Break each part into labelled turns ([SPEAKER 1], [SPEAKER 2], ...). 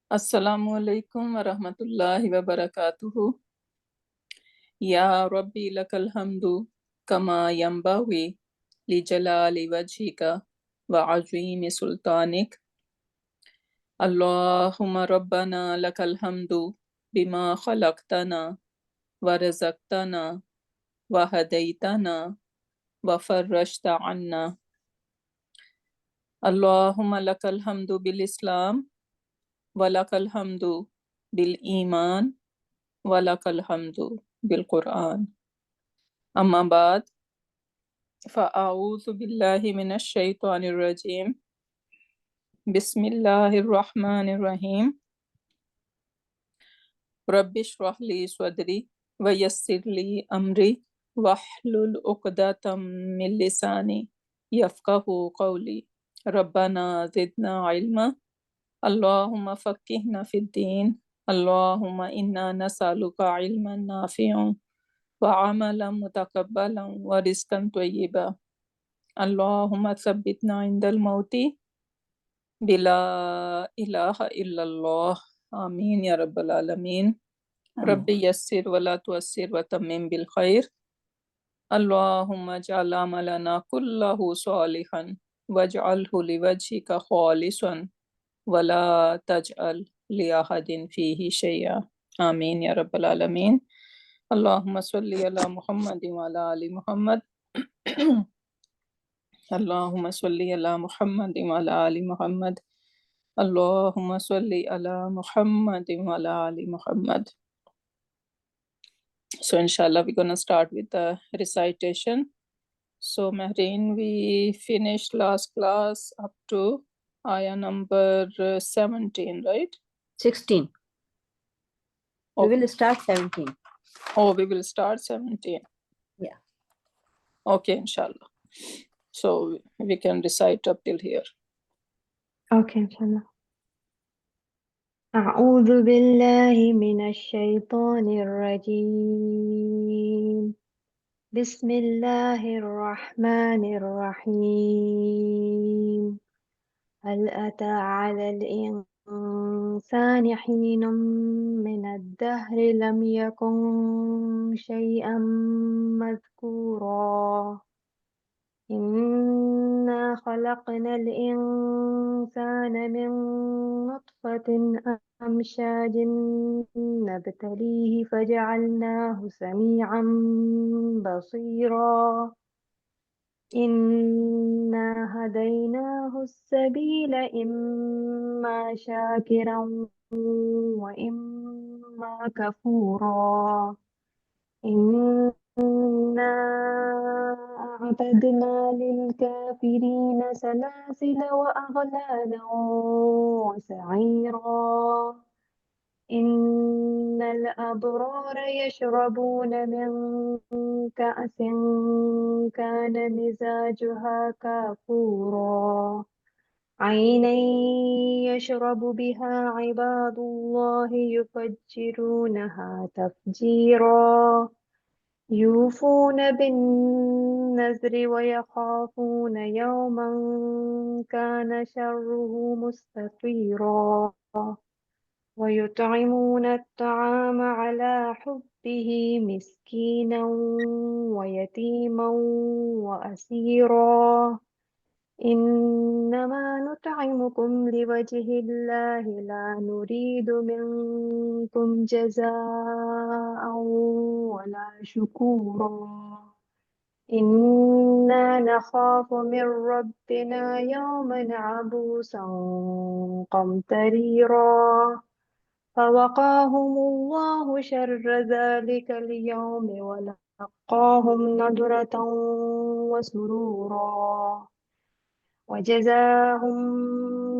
[SPEAKER 1] السلام علیکم ورحمۃ اللہ وبرکاتہ۔ یا ربی لک الحمد کما ینبغی لجلال وجہک وعظیم سلطانک۔ اللہم ربنا لک الحمد بما خلقتنا ورزقتنا وہدیتنا وفرجت عنا۔ اللہم لک الحمد بالاسلام وَلَكَ الْحَمْدُ بِالْإِيمَانِ وَلَكَ الْحَمْدُ بِالْقُرْآنِ۔ اما بعد فَأَعُوذُ بِاللَّهِ مِنَ الشَّيْطَانِ الرَّجِيمِ بسم اللہ الرحمن الرحیم۔ رب اشرح لي صدری ویسر لي امری واحلل عقدۃ من لسانی یفقہوا قولی۔ ربنا زدنا علما اللہم فقہنا فی الدین۔ اللہم انا نسألک علما نافعا وعملا متقبلا ورزقا طیبا۔ اللہم ثبتنا عند الموت بلا الہ الا اللہ۔ آمین یا رب العالمین۔ رب یسر ولا تعسر وتمم بالخیر۔ اللہم اجعل عملنا کلہ صالحا واجعلہ لوجہک خالصا ولا تجعل لأحد فیہ شیئا۔ آمین یا رب العالمین۔ اللہم صلی علی محمد وعلی آل محمد۔ اللہم صلی علی محمد وعلی آل محمد۔ اللہم صلی علی محمد وعلی آل محمد۔ So inshallah we're going to start with the recitation. So Mehreen, we finished last class up to ayah number 17, right?
[SPEAKER 2] 16. We
[SPEAKER 1] Okay.
[SPEAKER 2] will start 17.
[SPEAKER 1] Oh, we will start 17.
[SPEAKER 2] Yeah.
[SPEAKER 1] Okay, inshallah. So we can recite up till here.
[SPEAKER 3] Okay, inshallah. أعوذ بالله من الشيطان الرجيم. بسم الله الرحمن الرحيم. هل أتى على الإنسان حين من الدهر لم يكن شيئا مذكورا. إنا خلقنا الإنسان من نطفة أمشاج نبتليه فجعلناه سميعا بصيرا. إنا هديناه السبيل إما شاكرا وإما كفورا. إنا أعتدنا للكافرين سلاسل وأغلالا وسعيرا. إن الأبرار يشربون من كأس كان مزاجها كافورا. عينا يشرب بها عباد الله يفجرونها تفجيرا. يوفون بالنذر ويخافون يوما كان شره مستطيرا. ويطعمون الطعام على حبه مسكينا ويتيما وأسيرا. إنما نطعمكم لوجه الله لا نريد منكم جزاء ولا شكورا. إنا نخاف من ربنا يوما عبوسا قمطريرا. فوقاهم الله شر ذلك اليوم ولقاهم نضرة وسرورا. وجزاهم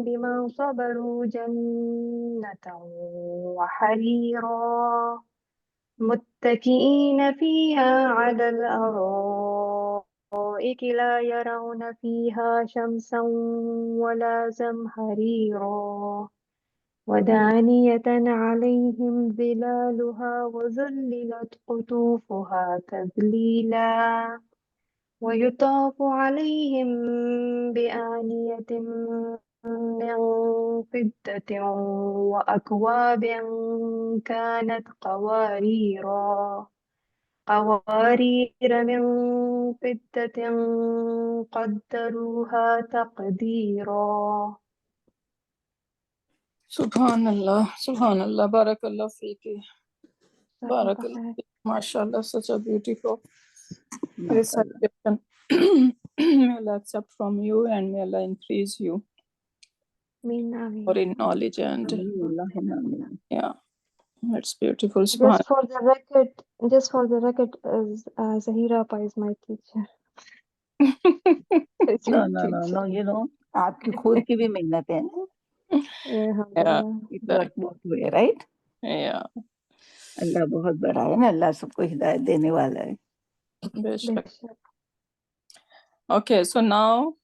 [SPEAKER 3] بما صبروا جنة وحريرا. متكئين فيها على الأرائك لا يرون فيها شمسا ولا زمهريرا. ودانية عليهم ظلالها وذللت قطوفها تذليلا. ويطاف عليهم بآنية من فضة وأكواب كانت قوارير من فضة قدروها تقديرا.
[SPEAKER 1] Subhanallah, Barakallah Fiki,
[SPEAKER 3] جزاك
[SPEAKER 1] Barakallah
[SPEAKER 3] الله خير.
[SPEAKER 1] Fiki. MashaAllah, such a beautiful
[SPEAKER 2] MashaAllah.
[SPEAKER 1] recitation. May Allah accept from you and may Allah increase you
[SPEAKER 3] آمين آمين.
[SPEAKER 1] more in knowledge and
[SPEAKER 2] Ameen, Allahumma ameen.
[SPEAKER 1] yeah, it's beautiful.
[SPEAKER 3] Just
[SPEAKER 1] Subhan.
[SPEAKER 3] for the record, Zahira Appa is my teacher. It's
[SPEAKER 2] No,
[SPEAKER 3] my
[SPEAKER 2] no, no,
[SPEAKER 3] teacher.
[SPEAKER 2] no, you know, आपकी खुद की भी मेहनत है ना,
[SPEAKER 1] Yeah,
[SPEAKER 3] Alhamdulillah.
[SPEAKER 2] it worked both way, right?
[SPEAKER 1] yeah.
[SPEAKER 2] अल्लाह बहुत बड़ा है ना, अल्लाह सबको हिदायत देने वाला है.
[SPEAKER 1] Beshak.
[SPEAKER 3] Beshak.
[SPEAKER 1] Okay, so now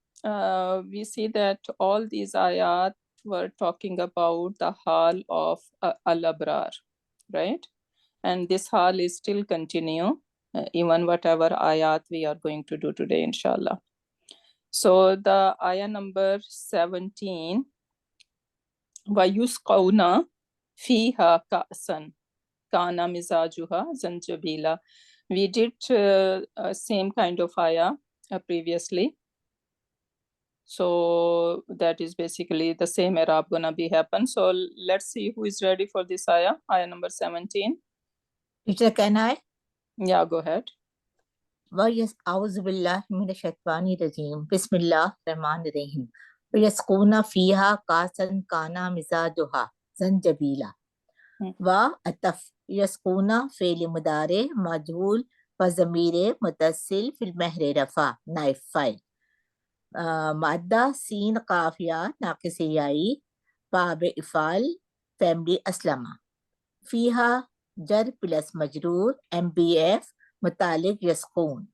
[SPEAKER 1] we see that all these ayat were talking about the hal of al-abrar, right? And this hal is still continue, even whatever ayat we are going to do today, inshallah. So the ayah number 17, وَيُسْقَوْنَ فِيهَا كَأْسًا كَانَ مِزَاجُهَا زَنْجَبِيلًا. We did same kind of ayah previously. So that is basically the same Arab gonna be happen. So let's see who is ready for this ayah number 17.
[SPEAKER 4] Teacher, can I?
[SPEAKER 1] Yeah, go ahead.
[SPEAKER 4] أعوذ بالله من الشيطان الرجيم بسم الله الرحمن الرحيم ويسقون فيها كأسا كان مزاجها زنجبيلا وأتف يسقون فعل مضارع مجهول وضمير متصل في المهر رفع نائب فاعل مادہ سین قافیہ ناقص یائی باب افعال فیملی اسلمہ فیہا جر پلس مجرور ایم بی ایف متعلق یسقون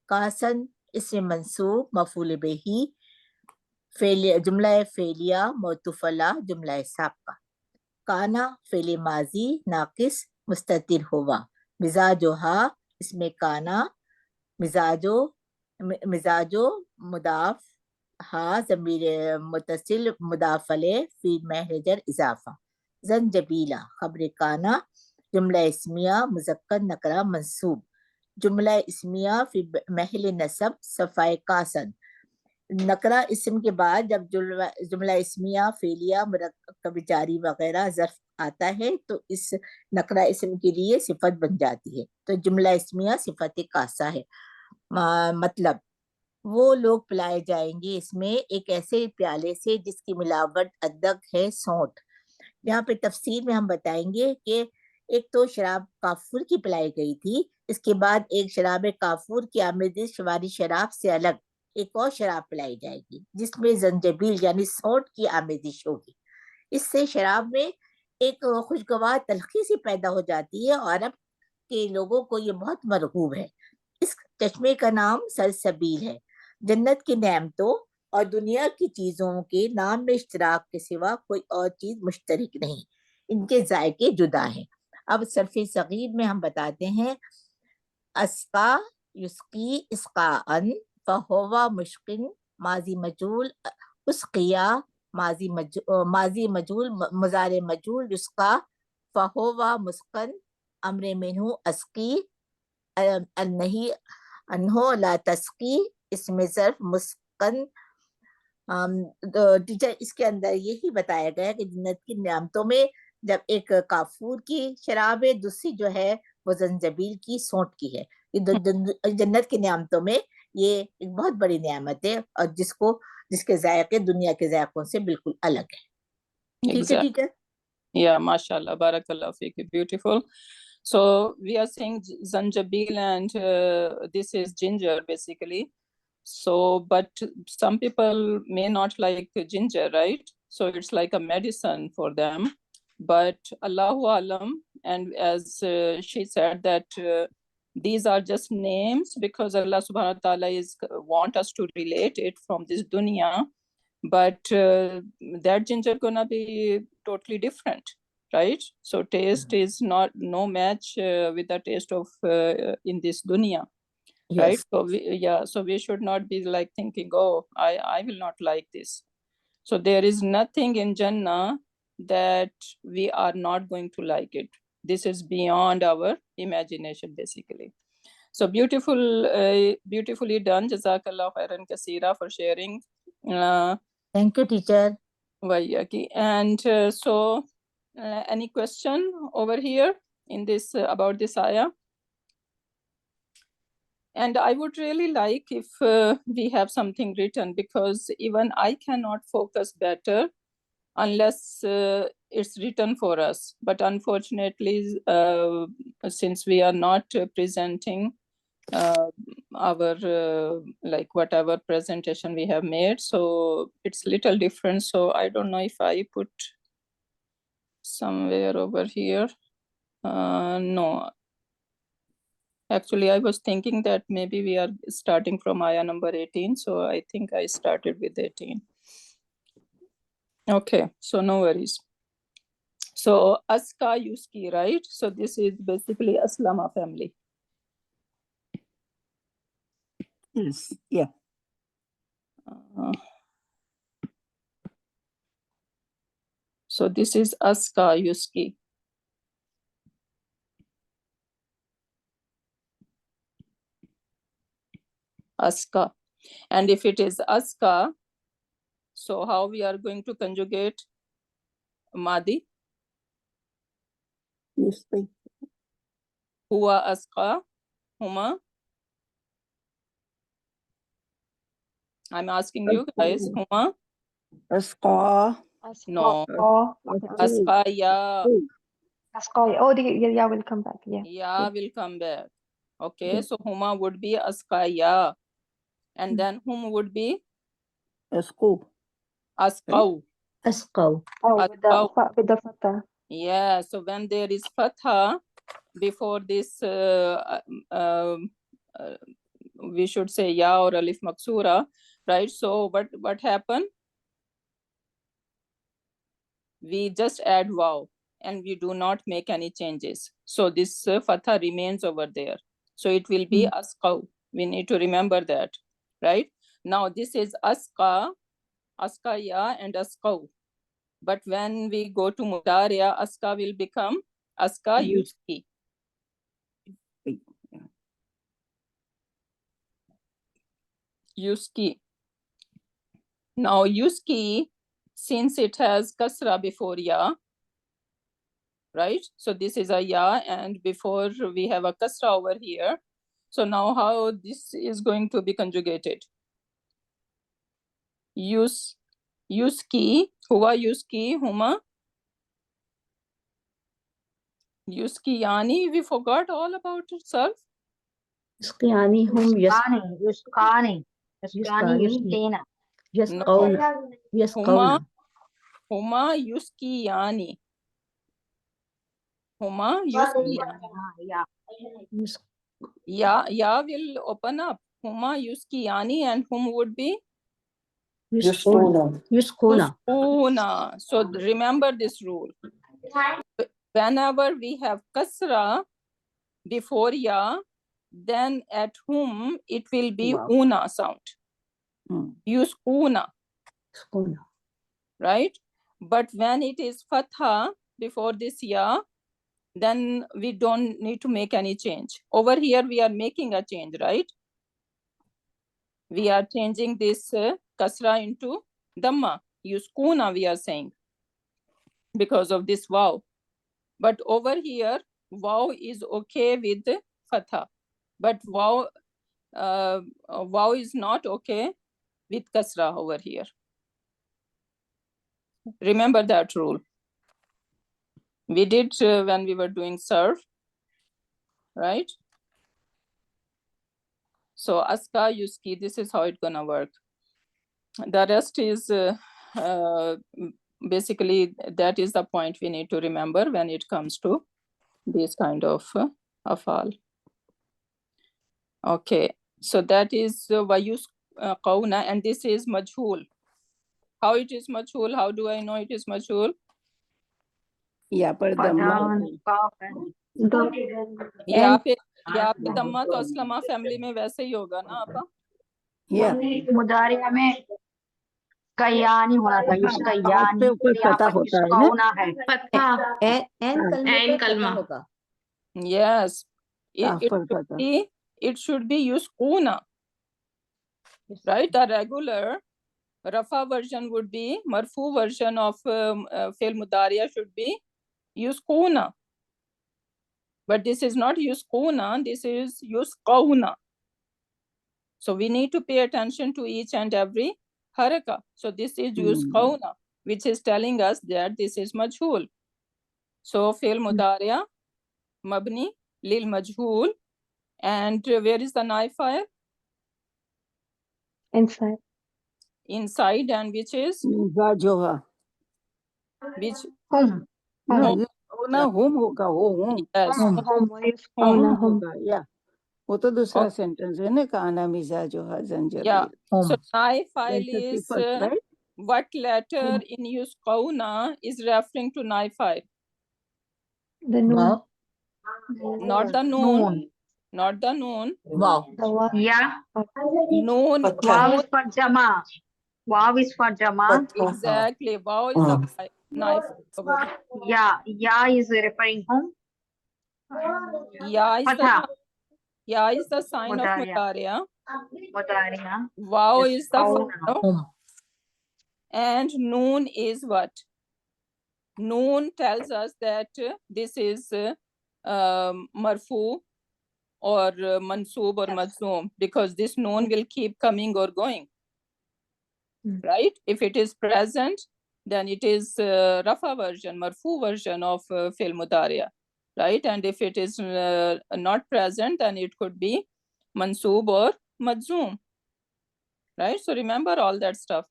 [SPEAKER 4] کاسن اسم منصوب مفعول بہی جملہ فعلیہ معطوف علی جملہ سابقہ کانا فعل ماضی ناقص مستتر ہوا مزاجھا اسم کانا مزاجو مضاف ہا ضمیر متصل مضاف الیہ فی محرجر اضافہ زنجبیلا خبر کانا جملہ اسمیہ مذکر نکرہ منصوب جملہ اسمیہ فی محل نصب صفائے کاسن نکرہ اسم کے بعد جب جملہ اسمیہ فعلیہ مرکب جاری وغیرہ ظرف آتا ہے تو اس نکرہ اسم کے لیے صفت بن جاتی ہے. تو جملہ اسمیہ صفت کاسہ ہے. مطلب وہ لوگ پلائے جائیں گے اس میں ایک ایسے پیالے سے جس کی ملاوٹ ادرک ہے سونٹ. یہاں پہ تفسیر میں ہم بتائیں گے کہ ایک تو شراب کافور کی پلائی گئی تھی, اس کے بعد ایک شراب کافور کی آمیزش شواری شراب سے الگ ایک اور شراب پلائی جائے گی جس میں زنجبیل یعنی سونٹ کی آمیزش ہوگی. اس سے شراب میں ایک خوشگوار تلخی سی پیدا ہو جاتی ہے اور عرب کے لوگوں کو یہ بہت مرغوب ہے. اس چشمے کا نام سلسبیل ہے. جنت کی نعمتوں اور دنیا کی چیزوں کے نام میں اشتراک کے سوا کوئی اور چیز مشترک نہیں, ان کے ذائقے جدا ہیں. اب صرف صغیر میں ہم بتاتے ہیں اسقا یسقی اسقاءن فہوا مشقن ماضی مجہول اسقیا ماضی مجہول مضارع مجہول یسقا فہوا مسقن امر منہ اسقی النہی انہو لا تسقی اسم ظرف مسقن. ٹیچر اس کے اندر یہی بتایا گیا کہ جنت کی نعمتوں میں جب ایک کافور کی شراب ہے, دوسری جو ہے وہ زنجبیل کی سونٹ کی ہے. جنت کی نعمتوں میں یہ ایک بہت بڑی نعمت ہے اور جس کے ذائقے دنیا کے ذائقوں سے بالکل الگ ہے. ٹھیک ہے teacher.
[SPEAKER 1] Yeah, mashallah, barakallah fiki, beautiful. So we are saying zanjabil and this is ginger basically. So but some people may not like ginger, right? So it's like a medicine for them. But Allahu Alam, and as she said that these are just names because Allah subhanahu wa ta'ala want us to relate it from this dunya. But that ginger gonna be totally different, right? So taste is no match with the taste of in this dunya, right?
[SPEAKER 4] Yes.
[SPEAKER 1] So we should not be like thinking, oh, I will not like this. So there is nothing in Jannah that we are not going to like it. This is beyond our imagination, basically. So beautifully done. Jazakallah khairan kaseera for sharing.
[SPEAKER 4] Thank you, teacher.
[SPEAKER 1] Vayyaki. And so any question over here in this about this ayah? And I would really like if we have something written, because even I cannot focus better unless it's written for us. But unfortunately, since we are not presenting our like whatever presentation we have made, so it's little different. So I don't know if I put somewhere over here. No. Actually, I was thinking that maybe we are starting from ayah number 18. So I think I started with 18. Okay, so no worries. So Aska Yuski, right? So this is basically Aslama family.
[SPEAKER 2] Yes, yeah.
[SPEAKER 1] So this is Aska Yuski. Aska. And if it is Aska, so how we are going to conjugate Madi?
[SPEAKER 2] Yuski.
[SPEAKER 1] Huwa Aska, Huma. I'm asking you guys, Huma?
[SPEAKER 2] Asqa.
[SPEAKER 1] No.
[SPEAKER 3] Okay.
[SPEAKER 1] Aska Ya.
[SPEAKER 3] Asqa. Oh, the yeah will come back. Yeah.
[SPEAKER 1] Ya will come back. Okay, so Huma would be Aska Ya. And then whom would be
[SPEAKER 2] Asqu.
[SPEAKER 1] Asqaw.
[SPEAKER 4] Asqaw.
[SPEAKER 3] Oh,
[SPEAKER 1] Asqaw.
[SPEAKER 3] with the fatha.
[SPEAKER 1] Yeah, so when there is fatha before this, we should say ya or alif maksura, right? So what happened? We just add waw and we do not make any changes. So this fatha remains over there. So it will be asqaw. We need to remember that, right? Now this is aska, askaya and asqaw. But when we go to mudariya, aska will become aska yuski. Yuski. Now yuski, since it has kasra before ya, right? So this is a ya, and before we have a kasra over here. So now how this is going to be conjugated? Yuski, huwa yuski, huma. Yuski yani, we forgot all about itself.
[SPEAKER 4] Yusqiyani hum
[SPEAKER 5] Yuskani
[SPEAKER 4] Yusqani.
[SPEAKER 5] Yusqani
[SPEAKER 4] Yasqawna.
[SPEAKER 1] Huma yuski yani. Huma yuski. Ya will open up. Huma yuski yani, and whom would be?
[SPEAKER 4] Yusquna.
[SPEAKER 1] Yuskuna. So remember this rule. Whenever we have kasra before ya, then at whom it will be una sound. Yuskuna, right? But when it is fatha before this ya, then we don't need to make any change. Over here we are making a change, right? We are changing this kasra into dhamma. Yuskuna we are saying because of this waw. But over here, waw is okay with fatha. But waw is not okay with kasra over here. Remember that rule. We did when we were doing serve, right? So aska, yuski, this is how it's gonna work. The rest is basically, that is the point we need to remember when it comes to this kind of afal. Okay, so that is vayus qawna, and this is majhul. How it is majhul? How do I know it is majhul?
[SPEAKER 2] या पर दम्मा
[SPEAKER 1] या पे दम्मा तो अस्लमा family में वैसे ही होगा ना आपा?
[SPEAKER 2] या
[SPEAKER 5] मुदारिया में कयानी होना था,
[SPEAKER 2] हाँ,
[SPEAKER 5] युष्कयानी,
[SPEAKER 2] पे ऊपर
[SPEAKER 5] यहाँ
[SPEAKER 2] पता
[SPEAKER 5] पर
[SPEAKER 2] होता है ना।
[SPEAKER 5] युष्कौना है।
[SPEAKER 4] एन कलमे
[SPEAKER 6] एन
[SPEAKER 4] पे
[SPEAKER 6] कलमा।
[SPEAKER 4] पता होगा।
[SPEAKER 1] Yes,
[SPEAKER 2] काफ
[SPEAKER 1] it
[SPEAKER 2] पर
[SPEAKER 1] should
[SPEAKER 2] पता।
[SPEAKER 1] be, it should be yuskuna, right? The regular Rafa version would be, Marfu version of Fi'l Mudariya should be yuskuna. But this is not yuskuna, this is yusqauna. So we need to pay attention to each and every haraka. So this is yusqauna, which is telling us that this is majhul. So Fi'l Mudariya, Mabni, Lil Majhul. And where is the naib file?
[SPEAKER 3] Inside.
[SPEAKER 1] Inside, and which is?
[SPEAKER 2] मिजाजुहा।
[SPEAKER 1] Which?
[SPEAKER 5] Hum,
[SPEAKER 2] हाँ,
[SPEAKER 5] hum,
[SPEAKER 2] ये ना home होगा, हो
[SPEAKER 1] Yes.
[SPEAKER 5] hum, hum,
[SPEAKER 2] home
[SPEAKER 3] Hum.
[SPEAKER 2] होगा या वो तो दूसरा
[SPEAKER 1] Okay.
[SPEAKER 2] सेंटेंस है ना, काना मिजाजुहा
[SPEAKER 1] Yeah.
[SPEAKER 2] Zanjabeel.
[SPEAKER 1] So naib file is
[SPEAKER 2] first, right?
[SPEAKER 1] what letter in yusqauna is referring to naib file?
[SPEAKER 3] The noon.
[SPEAKER 4] Wow,
[SPEAKER 1] Not the noon.
[SPEAKER 5] noon.
[SPEAKER 1] Not the noon.
[SPEAKER 4] Wow,
[SPEAKER 3] The wa.
[SPEAKER 5] Yeah,
[SPEAKER 1] Noon.
[SPEAKER 5] waw is for jama. Waw is for jama.
[SPEAKER 1] Exactly. Wow is the naib file.
[SPEAKER 5] Ya is referring home.
[SPEAKER 1] Ya is
[SPEAKER 5] Fatha,
[SPEAKER 1] the sign of
[SPEAKER 5] Mudariya.
[SPEAKER 1] mudariya.
[SPEAKER 5] Mudariya.
[SPEAKER 1] Wow is the
[SPEAKER 5] Qauna.
[SPEAKER 1] file.
[SPEAKER 4] hum,
[SPEAKER 1] And noon is what? Noon tells us that this is marfu or mansoob or mazzoom, because this noon will keep coming or going. Right? If it is present, then it is rafa version, marfu version of fi'l mudariya. Right? And if it is not present, then it could be mansoob or mazzoom. Right? So remember all that stuff.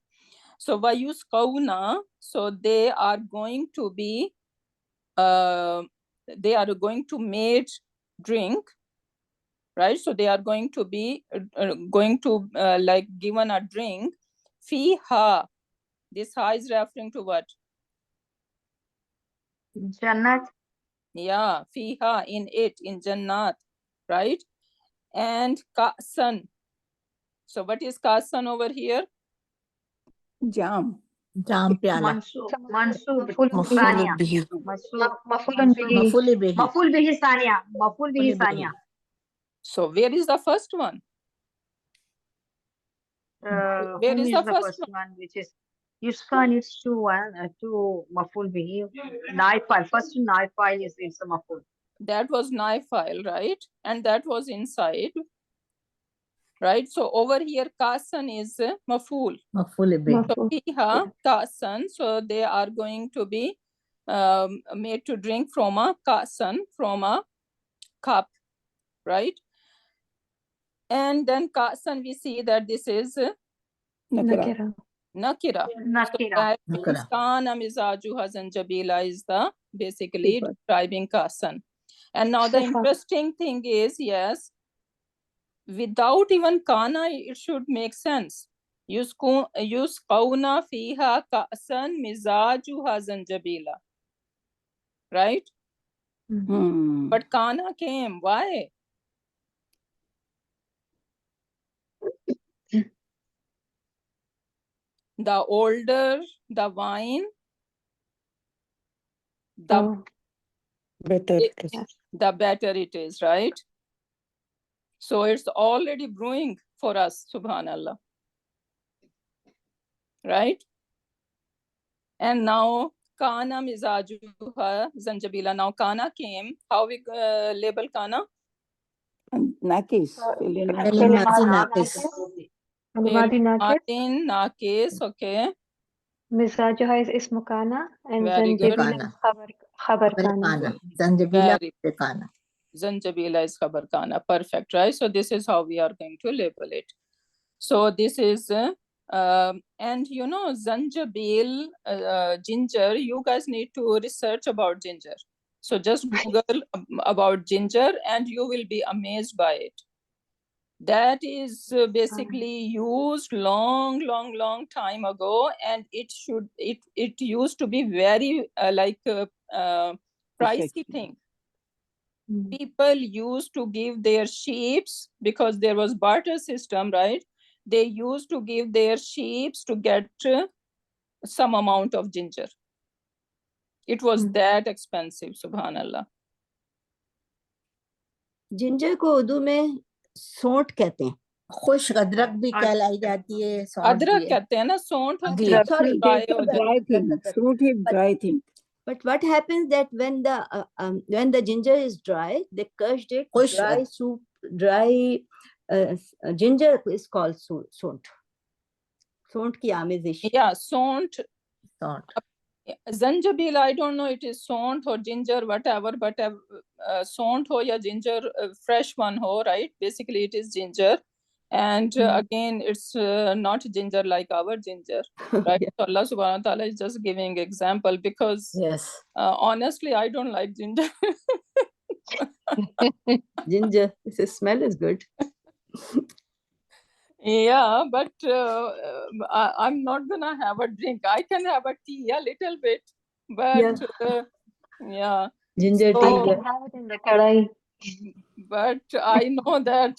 [SPEAKER 1] So vayusqauna, so they are going to be they are going to make drink, right? So they are going to be like given a drink. Fiha, this ha is referring to what?
[SPEAKER 5] Jannat.
[SPEAKER 1] Yeah, fiha, in it, in Jannat, right? And ka'san. So what is ka'san over here?
[SPEAKER 2] जाम।
[SPEAKER 4] जाम प्याला,
[SPEAKER 5] Mansoob. Saniya.
[SPEAKER 3] Mafulun bihi.
[SPEAKER 4] मफूल बिही,
[SPEAKER 5] Maful bihi saniya. Maful bihi saniya.
[SPEAKER 1] So where is the first one? Where
[SPEAKER 5] Whom
[SPEAKER 1] is
[SPEAKER 5] is
[SPEAKER 1] the
[SPEAKER 5] the
[SPEAKER 1] first
[SPEAKER 5] first one, which is Yuskan is two maful bihi. Naib file. First naib file is a maful.
[SPEAKER 1] That was naib file, right? And that was inside, right? So over here, kasan is maful.
[SPEAKER 4] मफूल बिही,
[SPEAKER 1] So fiha kasan. So they are going to be made to drink from a kasan, from a cup, right? And then kasan, we see that this is
[SPEAKER 2] नकरा।
[SPEAKER 1] nakira. So
[SPEAKER 5] Nakira.
[SPEAKER 1] that means
[SPEAKER 4] Nakira.
[SPEAKER 1] kana mizajuha zanjabila is the basically
[SPEAKER 2] Super.
[SPEAKER 1] describing kasan. And now the
[SPEAKER 3] Sifa.
[SPEAKER 1] interesting thing is, yes, without even kana, it should make sense. Yusqawna fiha ka'san mizajuha zanjabila. Right? But kana came. Why? The older the wine, the
[SPEAKER 2] better.
[SPEAKER 1] the better it is, right? So it's already brewing for us, subhanallah. Right? And now kana mizajuha zanjabila. Now kana came. How we label kana?
[SPEAKER 2] नाकिस।
[SPEAKER 4] कलिमाती नाकिस,
[SPEAKER 3] Kalimati nakis.
[SPEAKER 1] Martin nakis, okay.
[SPEAKER 3] Mizajuha is ismu kana. And
[SPEAKER 1] Very good.
[SPEAKER 3] zanjabila is khabar kana.
[SPEAKER 4] खाना, जंजबीला
[SPEAKER 1] Very
[SPEAKER 4] खाना,
[SPEAKER 1] Zanjabila is khabar kana. Perfect, right? So this is how we are going to label it. So this is, and you know, zanjabil, ginger, you guys need to research about ginger. So just Google about ginger and you will be amazed by it. That is basically used long time ago, and it used to be very pricey thing. People used to give their sheep, because there was barter system, right? they used to give their sheep to get some amount of ginger. It was that expensive, subhanallah.
[SPEAKER 6] Ginger को उर्दू में सोंठ कहते हैं.
[SPEAKER 4] खुश्क अदरक भी कहलाई जाती है, सौंठ भी
[SPEAKER 1] अदरक
[SPEAKER 4] है.
[SPEAKER 1] कहते हैं ना, सौंठ
[SPEAKER 4] जी.
[SPEAKER 6] Sorry,
[SPEAKER 1] dry हो जाती
[SPEAKER 2] dry thing. Fruit is dry thing.
[SPEAKER 6] but what happens that when the ginger is dry, they crushed it.
[SPEAKER 4] Khush-
[SPEAKER 6] Dry soup, dry ginger is called सोंठ. सोंठ की आमेजिश.
[SPEAKER 1] Yeah, सौंठ.
[SPEAKER 4] सौंठ.
[SPEAKER 1] Zanjabil, I don't know it is saunt or ginger, whatever, but saunt ho ya ginger, fresh one ho, right? Basically, it is ginger. And again, it's not ginger like our ginger, right?
[SPEAKER 6] Yeah.
[SPEAKER 1] So Allah subhanahu wa ta'ala is just giving example because
[SPEAKER 4] Yes.
[SPEAKER 1] honestly, I don't like ginger.
[SPEAKER 6] Ginger, the smell is good.
[SPEAKER 1] Yeah, but I'm not gonna have a drink. I can have a tea a little bit, but yeah.
[SPEAKER 6] Ginger
[SPEAKER 1] So-
[SPEAKER 6] tea.
[SPEAKER 3] I can have it in the kadai.
[SPEAKER 1] But I know that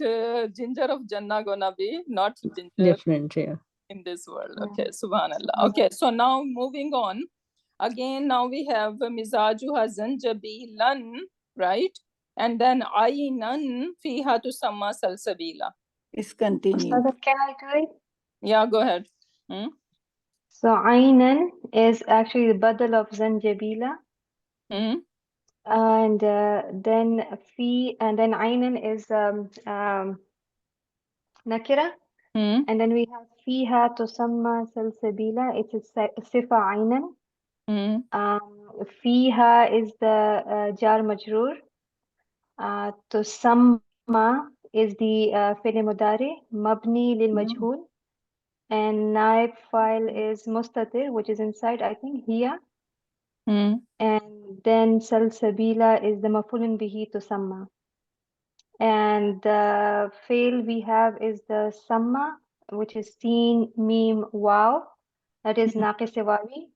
[SPEAKER 1] ginger of Jannah gonna be not ginger
[SPEAKER 6] Different, yeah.
[SPEAKER 1] in this world. Okay, subhanallah. Okay, so now moving on. Again, now we have mizajuha zanjabilan, right? And then aynan fiha tusamma salsabila.
[SPEAKER 2] It's continue.
[SPEAKER 3] So can I do it?
[SPEAKER 1] Yeah, go ahead.
[SPEAKER 3] So aynan is actually the badal of zanjabila.
[SPEAKER 1] Hmm?
[SPEAKER 3] And then aynan is nakira.
[SPEAKER 1] Hmm?
[SPEAKER 3] And then we have fiha tusamma salsabila. It's a sifa aynan.
[SPEAKER 1] Hmm?
[SPEAKER 3] Fiha is the jar majroor. Tusamma is the fi'l mudari, mabni lil majhul. And naib file is mustatir, which is inside, I think, here.
[SPEAKER 1] Hmm?
[SPEAKER 3] And then salsabila is the mafulun bihi tusamma. And the fail we have is the samma, which is seen, meme, wow. That is naqis wawi.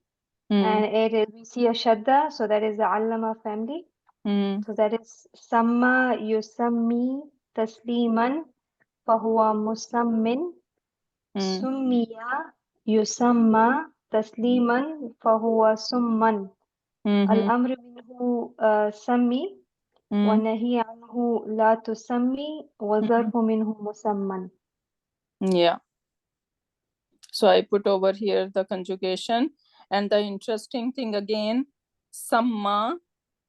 [SPEAKER 3] And it is, we see a shadda, so that is the allama family.
[SPEAKER 1] Hmm?
[SPEAKER 3] So that is samma yusammi tasliman fahuwa musammin. Summiya yusamma tasliman fahuwa summan. Al-amr minhu sammi wa nahi anhu la tusammi wa zarfu minhu musamman.
[SPEAKER 1] Yeah. So I put over here the conjugation. And the interesting thing again, samma,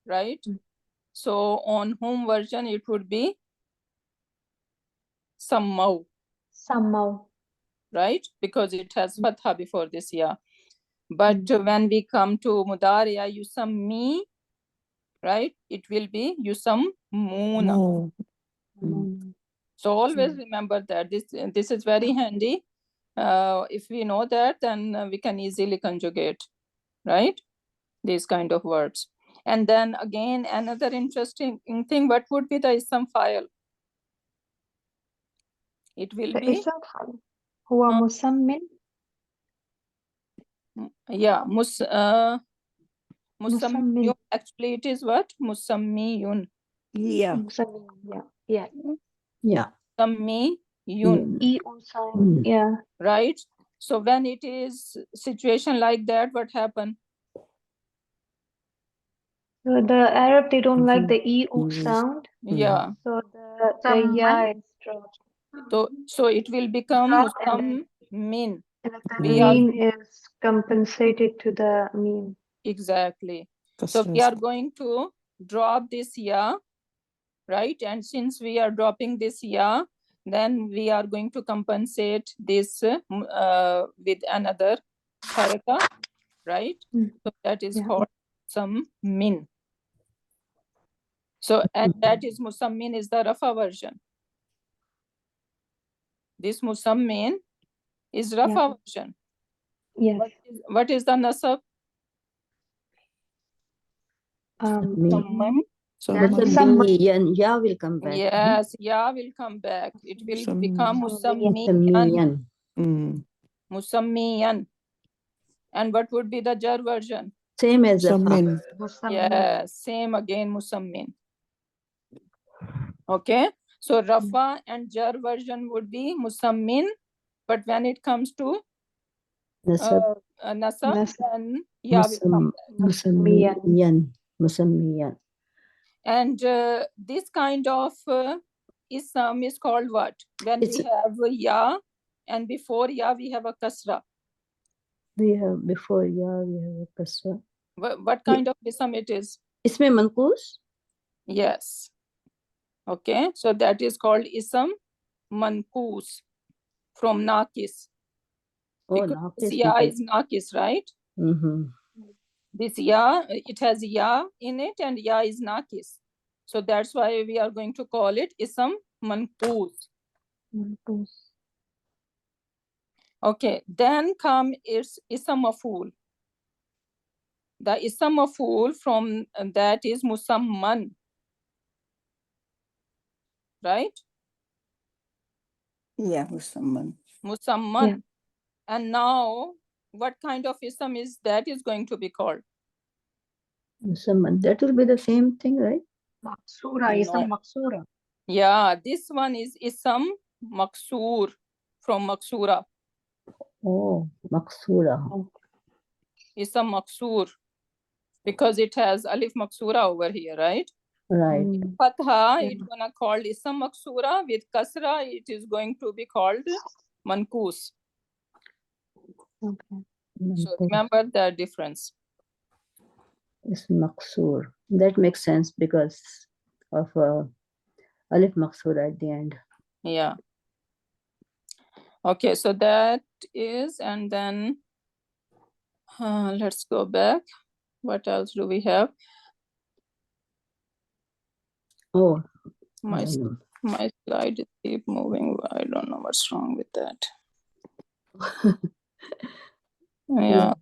[SPEAKER 1] right? So on whom version it would be sammau,
[SPEAKER 3] Sammaw.
[SPEAKER 1] right? Because it has fatha before this, yeah. But when we come to mudariya, yusammi, right? It will be yusammuna. So always remember that this is very handy. If we know that, then we can easily conjugate, right? These kind of words. And then again, another interesting thing, what would be the ism file? It will
[SPEAKER 3] The
[SPEAKER 1] be,
[SPEAKER 3] ism file huwa musammin.
[SPEAKER 1] yeah, musammiyun.
[SPEAKER 3] Musammin.
[SPEAKER 1] Actually, it is what? Musammiyun.
[SPEAKER 2] Yeah.
[SPEAKER 3] Musammin, yeah.
[SPEAKER 6] Yeah.
[SPEAKER 1] Musammiyun,
[SPEAKER 3] sign, yeah.
[SPEAKER 1] right? So when it is situation like that, what happen?
[SPEAKER 3] So the Arab, they don't like the sound.
[SPEAKER 1] Yeah.
[SPEAKER 3] So the ya is dropped.
[SPEAKER 1] So it will become
[SPEAKER 3] Drop and
[SPEAKER 1] musammin.
[SPEAKER 3] And the
[SPEAKER 1] We are-
[SPEAKER 3] meme is compensated to the meme.
[SPEAKER 1] Exactly. So we are going to drop this ya, right? And since we are dropping this ya, then we are going to compensate this with another haraka, right? So that is
[SPEAKER 3] Yeah.
[SPEAKER 1] called musammin. So and that is musammin is the rafa version. This musammin is rafa version.
[SPEAKER 3] Yes.
[SPEAKER 1] What is the nasab?
[SPEAKER 6] Sammiyan, ya will come back.
[SPEAKER 1] Yes, ya will come back. It will become musammiyan.
[SPEAKER 6] Sammiyan.
[SPEAKER 1] Musammiyan. And what would be the jar version?
[SPEAKER 6] Same as the
[SPEAKER 1] Yes, same again, musammin. Okay, so rafa and jar version would be musammin But when it comes to
[SPEAKER 6] Nasab.
[SPEAKER 1] nasab,
[SPEAKER 3] Nas-
[SPEAKER 1] then ya will come.
[SPEAKER 6] Musammiyan. Musammiyan.
[SPEAKER 1] And this kind of ism is called what? When
[SPEAKER 6] It's-
[SPEAKER 1] we have ya, and before ya we have a kasra.
[SPEAKER 6] We have before ya, we have a kasra.
[SPEAKER 1] What kind of ism it is?
[SPEAKER 6] Isme manqus?
[SPEAKER 1] Yes. Okay, so that is called ism manqus from naqis.
[SPEAKER 6] Oh,
[SPEAKER 1] Because this
[SPEAKER 6] naqis,
[SPEAKER 1] ya
[SPEAKER 6] because-
[SPEAKER 1] is naqis, right?
[SPEAKER 6] Mhm.
[SPEAKER 1] This ya, it has ya in it, and ya is naqis. So that's why we are going to call it ism manqus. Okay, then come is ism maf'ul. The ism maf'ul from that is musamman, right?
[SPEAKER 2] Yeah, musamman.
[SPEAKER 1] Musamman.
[SPEAKER 3] Yeah.
[SPEAKER 1] And now, what kind of ism is that is going to be called?
[SPEAKER 6] Musamman. That will be the same thing, right?
[SPEAKER 5] Maksura,
[SPEAKER 1] No.
[SPEAKER 5] ism maksura.
[SPEAKER 1] Yeah, this one is ism maksur from maksura.
[SPEAKER 6] Oh, maksura.
[SPEAKER 1] Ism maksur, because it has alif maksura over here, right?
[SPEAKER 6] Right.
[SPEAKER 1] Fatha,
[SPEAKER 3] Yeah.
[SPEAKER 1] it's gonna called ism maksura. With kasra, it is going to be called mankus.
[SPEAKER 3] Okay.
[SPEAKER 1] So remember the difference.
[SPEAKER 6] It's maksur. That makes sense because of alif maksura at the end.
[SPEAKER 1] Yeah. Okay, so that is, and then let's go back. What else do we have?
[SPEAKER 6] Oh,
[SPEAKER 1] My
[SPEAKER 6] um,
[SPEAKER 1] my slide keep moving. I don't know what's wrong with that. Yeah.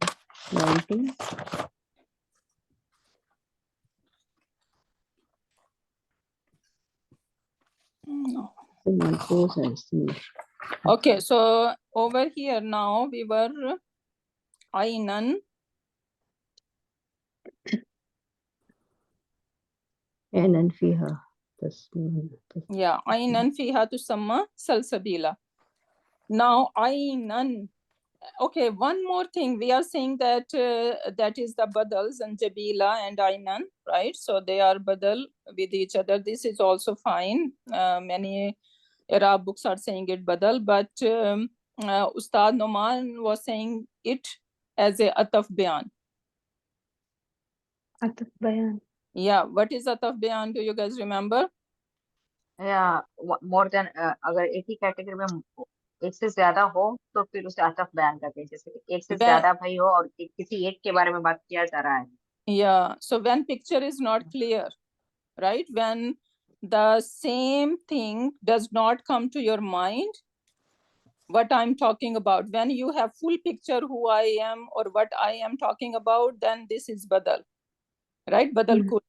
[SPEAKER 6] 19.
[SPEAKER 1] No.
[SPEAKER 6] Manqus and ism.
[SPEAKER 1] Okay, so over here now we were aynan.
[SPEAKER 6] And fiha. Tasmin.
[SPEAKER 1] Yeah, aynan fiha tusamma salsabila. Now aynan. Okay, one more thing. We are saying that that is the badal, zanjabila and aynan, right? So they are badal with each other. This is also fine. Many Arab books are saying it badal, but Ustad Noman was saying it as a ataf bayan.
[SPEAKER 3] Ataf bayan.
[SPEAKER 1] Yeah, what is ataf bayan? Do you guys remember?
[SPEAKER 5] या more than अगर एक ही category में एक से ज्यादा हो तो फिर उसे अतफ बयान करते हैं, जैसे कि एक से
[SPEAKER 1] When-
[SPEAKER 5] ज्यादा भाई हो और किसी एक के बारे में बात किया जा रहा है.
[SPEAKER 1] Yeah, so when picture is not clear, right? When the same thing does not come to your mind, what I'm talking about, when you have full picture who I am or what I am talking about, then this is badal, right? Badal
[SPEAKER 3] Mhm.
[SPEAKER 1] kul.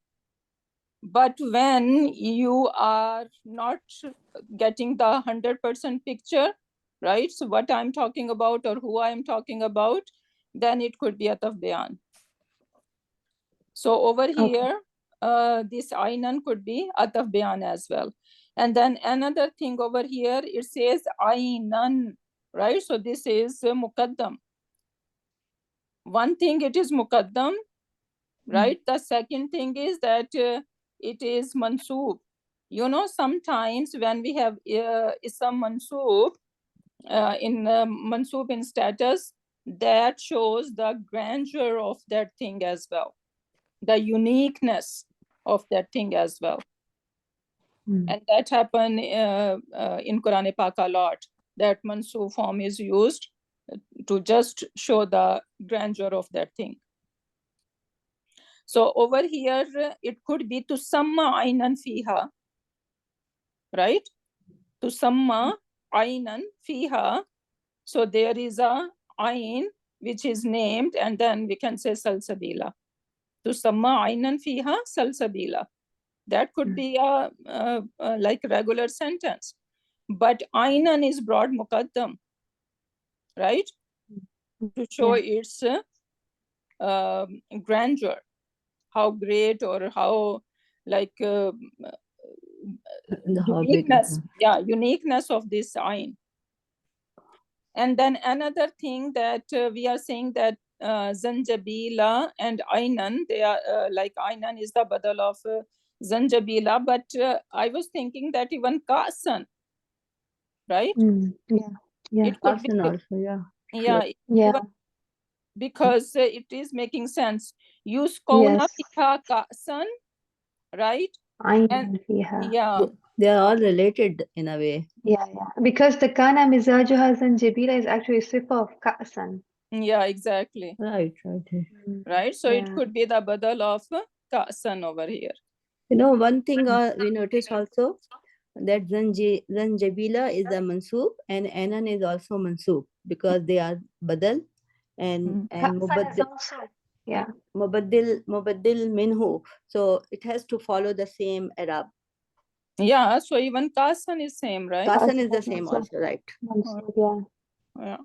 [SPEAKER 1] But when you are not getting the 100% picture, right? So what I'm talking about or who I'm talking about, then it could be ataf bayan. So over here, this aynan could be ataf bayan as well. And then another thing over here, it says aynan, right? So this is muqaddam. One thing, it is muqaddam, right? The second thing is that it is mansoob. You know, sometimes when we have ism mansoob, in mansoob in status, that shows the grandeur of that thing as well, the uniqueness of that thing as well. And that happen in Quran Pak a lot, that mansoob form is used to just show the grandeur of that thing. So over here, it could be tusamma aynan fiha, right? Tusamma aynan fiha. So there is a ayn which is named, and then we can say salsabila. Tusamma aynan fiha salsabila. That could be a like regular sentence, but aynan is broad muqaddam, right? To show its grandeur, how great or how like
[SPEAKER 6] How big it
[SPEAKER 1] uniqueness,
[SPEAKER 6] is.
[SPEAKER 1] yeah, uniqueness of this ayn. And then another thing that we are saying that Zanjabila and Aynan, they are like Aynan is the badal of Zanjabila, but I was thinking that even Kasan, right?
[SPEAKER 3] Yeah. Yeah.
[SPEAKER 1] It could be,
[SPEAKER 6] Kasan also, yeah.
[SPEAKER 1] yeah,
[SPEAKER 3] Yeah.
[SPEAKER 1] even because it is making sense. Yuskawna
[SPEAKER 3] Yes.
[SPEAKER 1] fiha Kasan, right?
[SPEAKER 3] عين فيها.
[SPEAKER 1] Yeah,
[SPEAKER 6] They are all related in a way.
[SPEAKER 3] Yeah, yeah. Because the kana mizajuha zanjabila is actually sifa of ka'san.
[SPEAKER 1] yeah, exactly.
[SPEAKER 6] Right.
[SPEAKER 1] Right, so it
[SPEAKER 3] Yeah.
[SPEAKER 1] could be the badal of Kasan over here.
[SPEAKER 6] You know, one thing we notice also that Zanjabila is a mansub and Anan is also mansub because they are badal and
[SPEAKER 3] Ka'san is also. Yeah.
[SPEAKER 6] mubaddil minhu. So it has to follow the same Arab.
[SPEAKER 1] Yeah, so even Kasan is same, right?
[SPEAKER 6] Kasan is the
[SPEAKER 3] Kasan
[SPEAKER 6] same
[SPEAKER 3] also.
[SPEAKER 6] also, right?
[SPEAKER 3] Mansub, yeah.
[SPEAKER 1] Yeah.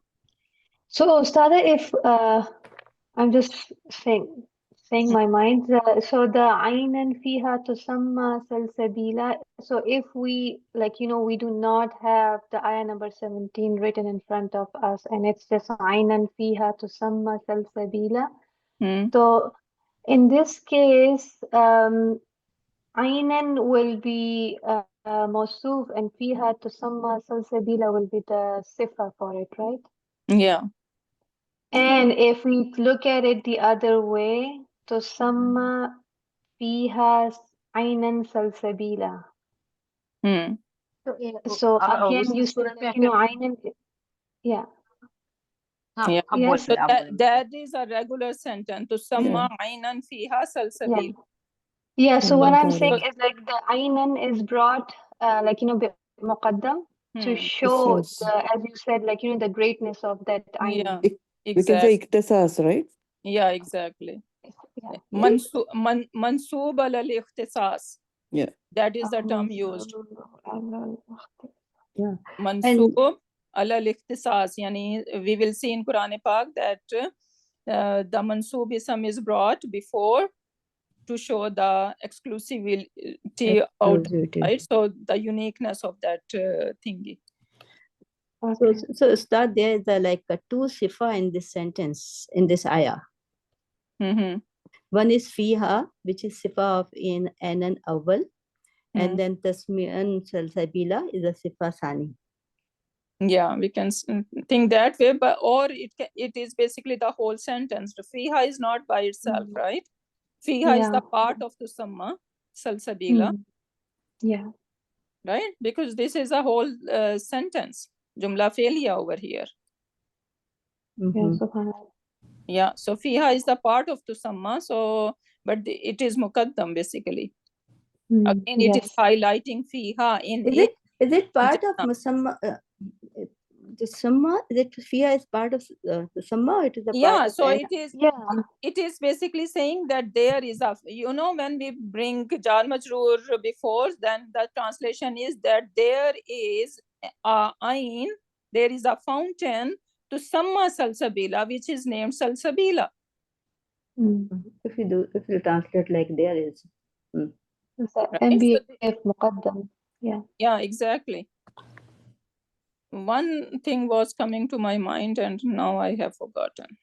[SPEAKER 3] So, Ustada, if I'm just saying my mind. So the aynan fiha tusamma salsabila. So if we we do not have the ayah number 17 written in front of us, and it's just aynan fiha tusamma salsabila.
[SPEAKER 1] Hmm.
[SPEAKER 3] So in this case, aynan will be mawsuf, and fiha tusamma salsabila will be the sifa for it, right?
[SPEAKER 1] Yeah.
[SPEAKER 3] And if we look at it the other way, tusamma fiha aynan salsabila.
[SPEAKER 1] Hmm.
[SPEAKER 3] So again, you
[SPEAKER 5] उस
[SPEAKER 3] said
[SPEAKER 5] सूरत में
[SPEAKER 3] that,
[SPEAKER 5] फिर
[SPEAKER 3] aynan, yeah,
[SPEAKER 5] हाँ
[SPEAKER 1] Yeah.
[SPEAKER 5] आप
[SPEAKER 3] yes,
[SPEAKER 1] So
[SPEAKER 5] बोलिए आप
[SPEAKER 1] that is a regular sentence. To samma aynan fiha
[SPEAKER 3] yeah.
[SPEAKER 1] salsabil.
[SPEAKER 3] Yeah, so what I'm
[SPEAKER 6] Samma
[SPEAKER 3] saying
[SPEAKER 1] So-
[SPEAKER 3] is like the aynan is brought muqaddam to
[SPEAKER 1] Hmm.
[SPEAKER 3] show
[SPEAKER 7] Qisas.
[SPEAKER 3] as you said, the greatness of that aynan.
[SPEAKER 1] Yeah,
[SPEAKER 7] We can say
[SPEAKER 1] exactly.
[SPEAKER 7] iktisas, right?
[SPEAKER 1] Yeah, exactly.
[SPEAKER 3] Yeah.
[SPEAKER 1] Mansoob ala al-ikhtisas.
[SPEAKER 7] Yeah.
[SPEAKER 1] That is the term used.
[SPEAKER 6] Yeah.
[SPEAKER 1] Mansoob ala al-ikhtisas. Yani we will see in Quran Pak that the mansoob ism is brought before to show the exclusivity out,
[SPEAKER 6] Exclusivity.
[SPEAKER 1] right? So the uniqueness of that thingy.
[SPEAKER 3] Okay.
[SPEAKER 6] So Ustad, there is like a two sifa in this sentence, in this ayah.
[SPEAKER 1] Mm-hmm.
[SPEAKER 6] One is fiha, which is sifa of in anan awwal, and then tasmi'an salsabila is a sifa sani.
[SPEAKER 1] Yeah, we can think that way, but or it is basically the whole sentence. The fiha is not by itself, right? Fiha is the part of the samma salsabila,
[SPEAKER 3] Yeah.
[SPEAKER 1] right? Because this is a whole sentence. Jumla failure over here.
[SPEAKER 3] Yeah,
[SPEAKER 6] Mhm.
[SPEAKER 3] subhanallah.
[SPEAKER 1] Yeah, so fiha is the part of the samma, so but it is muqaddam basically. Again, it is
[SPEAKER 3] Yes.
[SPEAKER 1] highlighting fiha in
[SPEAKER 6] Is it part of musamma? The samma, is it fiha is part of the samma? Or it is a
[SPEAKER 1] Yeah,
[SPEAKER 6] part of
[SPEAKER 1] so
[SPEAKER 6] ayah?
[SPEAKER 3] Yeah.
[SPEAKER 1] it is basically saying that there is a, when we bring jar majroor before, then the translation is that there is a ain, there is a fountain to samma salsabila, which is named salsabila.
[SPEAKER 6] If you translate like there is.
[SPEAKER 3] It's a
[SPEAKER 1] Right?
[SPEAKER 3] MBF muqaddam. Yeah.
[SPEAKER 1] Yeah, exactly. One thing was coming to my mind and now I have forgotten.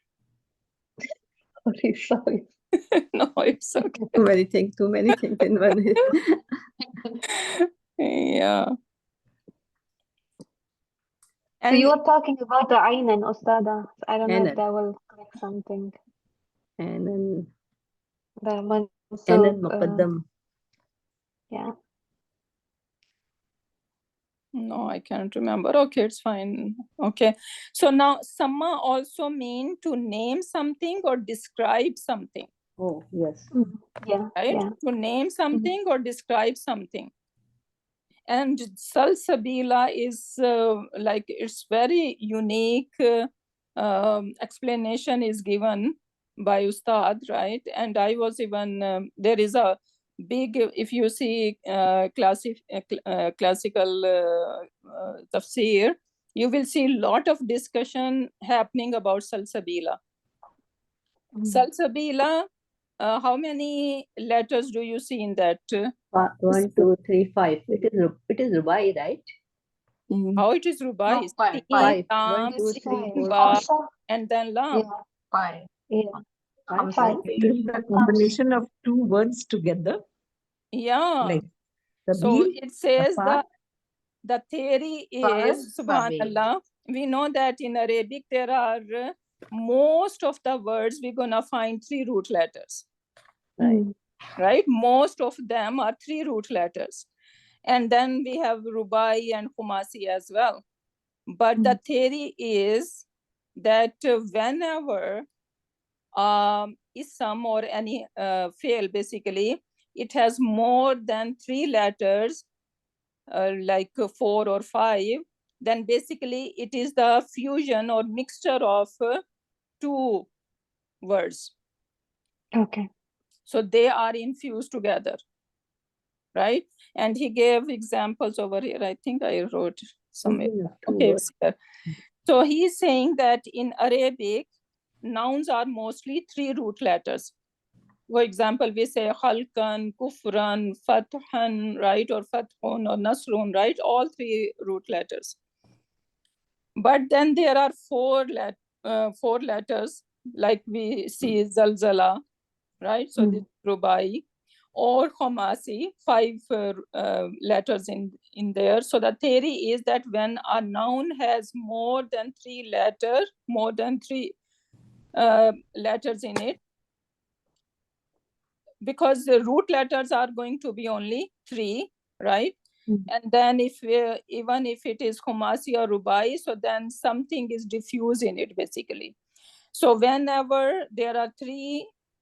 [SPEAKER 3] Sorry.
[SPEAKER 1] No, it's okay.
[SPEAKER 6] Too many things in one.
[SPEAKER 1] Yeah.
[SPEAKER 3] So
[SPEAKER 1] And
[SPEAKER 3] you were talking about the aynan, Ustada. I don't know if
[SPEAKER 6] Anan.
[SPEAKER 3] that will correct something.
[SPEAKER 6] Anan
[SPEAKER 3] The mansub,
[SPEAKER 6] muqaddam.
[SPEAKER 3] yeah.
[SPEAKER 1] no, I can't remember. Okay, it's fine. Okay. So now samma also mean to name something or describe something,
[SPEAKER 6] Oh, yes.
[SPEAKER 3] Yeah.
[SPEAKER 1] right?
[SPEAKER 3] Yeah.
[SPEAKER 1] To name something or describe something. And salsabila is like it's very unique explanation is given by Ustad, right? And I was even there is a big, if you see classical tafsir, you will see a lot of discussion happening about salsabila. Salsabila, how many letters do you see in that?
[SPEAKER 6] 1, 2, 3, 5. It is Rubai, right?
[SPEAKER 1] How it is rubai?
[SPEAKER 5] No, five,
[SPEAKER 1] Sin,
[SPEAKER 5] five.
[SPEAKER 6] One,
[SPEAKER 1] lam,
[SPEAKER 6] two,
[SPEAKER 3] It's
[SPEAKER 6] three,
[SPEAKER 3] five.
[SPEAKER 6] four,
[SPEAKER 1] ba,
[SPEAKER 3] Also,
[SPEAKER 1] and then lam.
[SPEAKER 3] yeah,
[SPEAKER 5] Five.
[SPEAKER 3] yeah,
[SPEAKER 6] five.
[SPEAKER 3] five.
[SPEAKER 7] It is the combination of two words together,
[SPEAKER 1] Yeah.
[SPEAKER 7] like
[SPEAKER 1] So
[SPEAKER 7] sabil,
[SPEAKER 1] it says
[SPEAKER 7] safar.
[SPEAKER 1] the theory
[SPEAKER 5] Five,
[SPEAKER 1] is,
[SPEAKER 5] sabil.
[SPEAKER 1] subhanallah, we know that in Arabic there are most of the words we're gonna find 3 root letters,
[SPEAKER 6] Right.
[SPEAKER 1] right? Most of them are 3 root letters. And then we have rubai and khumasi as well. But the theory is that whenever ism or any fail, basically, it has more than 3 letters, like 4 or 5, then basically it is the fusion or mixture of 2 words.
[SPEAKER 3] Okay.
[SPEAKER 1] So they are infused together, right? And he gave examples over here. I think I wrote somewhere.
[SPEAKER 6] Fusion of two
[SPEAKER 1] Okay,
[SPEAKER 6] words.
[SPEAKER 1] it's here. So he's saying that in Arabic, nouns are mostly 3 root letters. For example, we say khalqan, kufran, fathan, right? Or fathun or nasrun, right? All 3 root letters. But then there are 4 letters, like we see zalzala, right? So this rubai, or khomasi, 5 letters in there. So the theory is that when a noun has more than 3 letters in it, because the root letters are going to be only 3, right? And then even if it is khomasi or rubai, so then something is diffused in it, basically. So whenever there are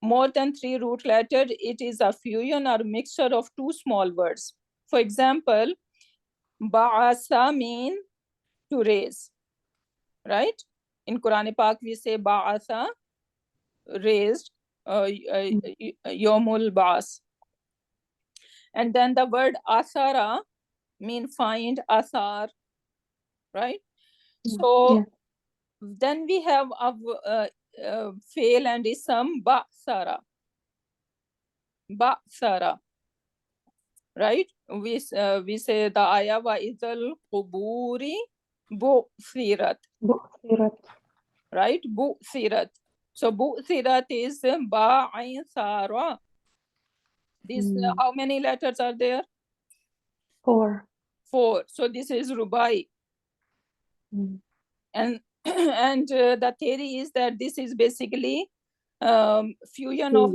[SPEAKER 1] more than 3 root letters, it is a fusion or mixture of 2 small words. For example, ba'asa mean to raise, right? In Quran Pak, we say ba'asa, raised, yomul ba'as. And then the word asara mean find, asar, right? So then we have a fail and ism ba'sara, right? We say the ayah wa izal quburi bu'thirat, right? Bu'thirat. So bu'thirat is ba'ain sara. This how many letters are there?
[SPEAKER 3] 4.
[SPEAKER 1] 4. So this is rubai. And and the theory is that this is basically fusion of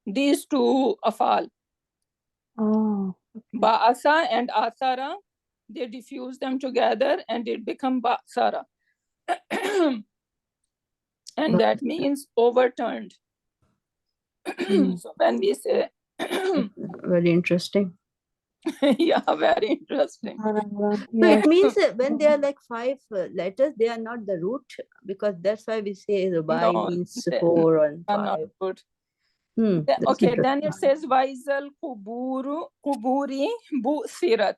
[SPEAKER 1] these two afal.
[SPEAKER 3] Oh,
[SPEAKER 1] Ba'asa and asara, they diffuse them together and it become ba'sara. And that means overturned. So when we say,
[SPEAKER 6] Very interesting.
[SPEAKER 1] yeah, very interesting.
[SPEAKER 6] So
[SPEAKER 3] yes.
[SPEAKER 6] it means that when they are like 5 letters, they are not the root, because that's why we say rubai
[SPEAKER 1] No,
[SPEAKER 6] means
[SPEAKER 1] they
[SPEAKER 6] 4 and
[SPEAKER 1] are not
[SPEAKER 6] 5.
[SPEAKER 1] good.
[SPEAKER 6] That's
[SPEAKER 1] Okay, then it
[SPEAKER 6] interesting.
[SPEAKER 1] says Waizal Kuburi Bu'thirat.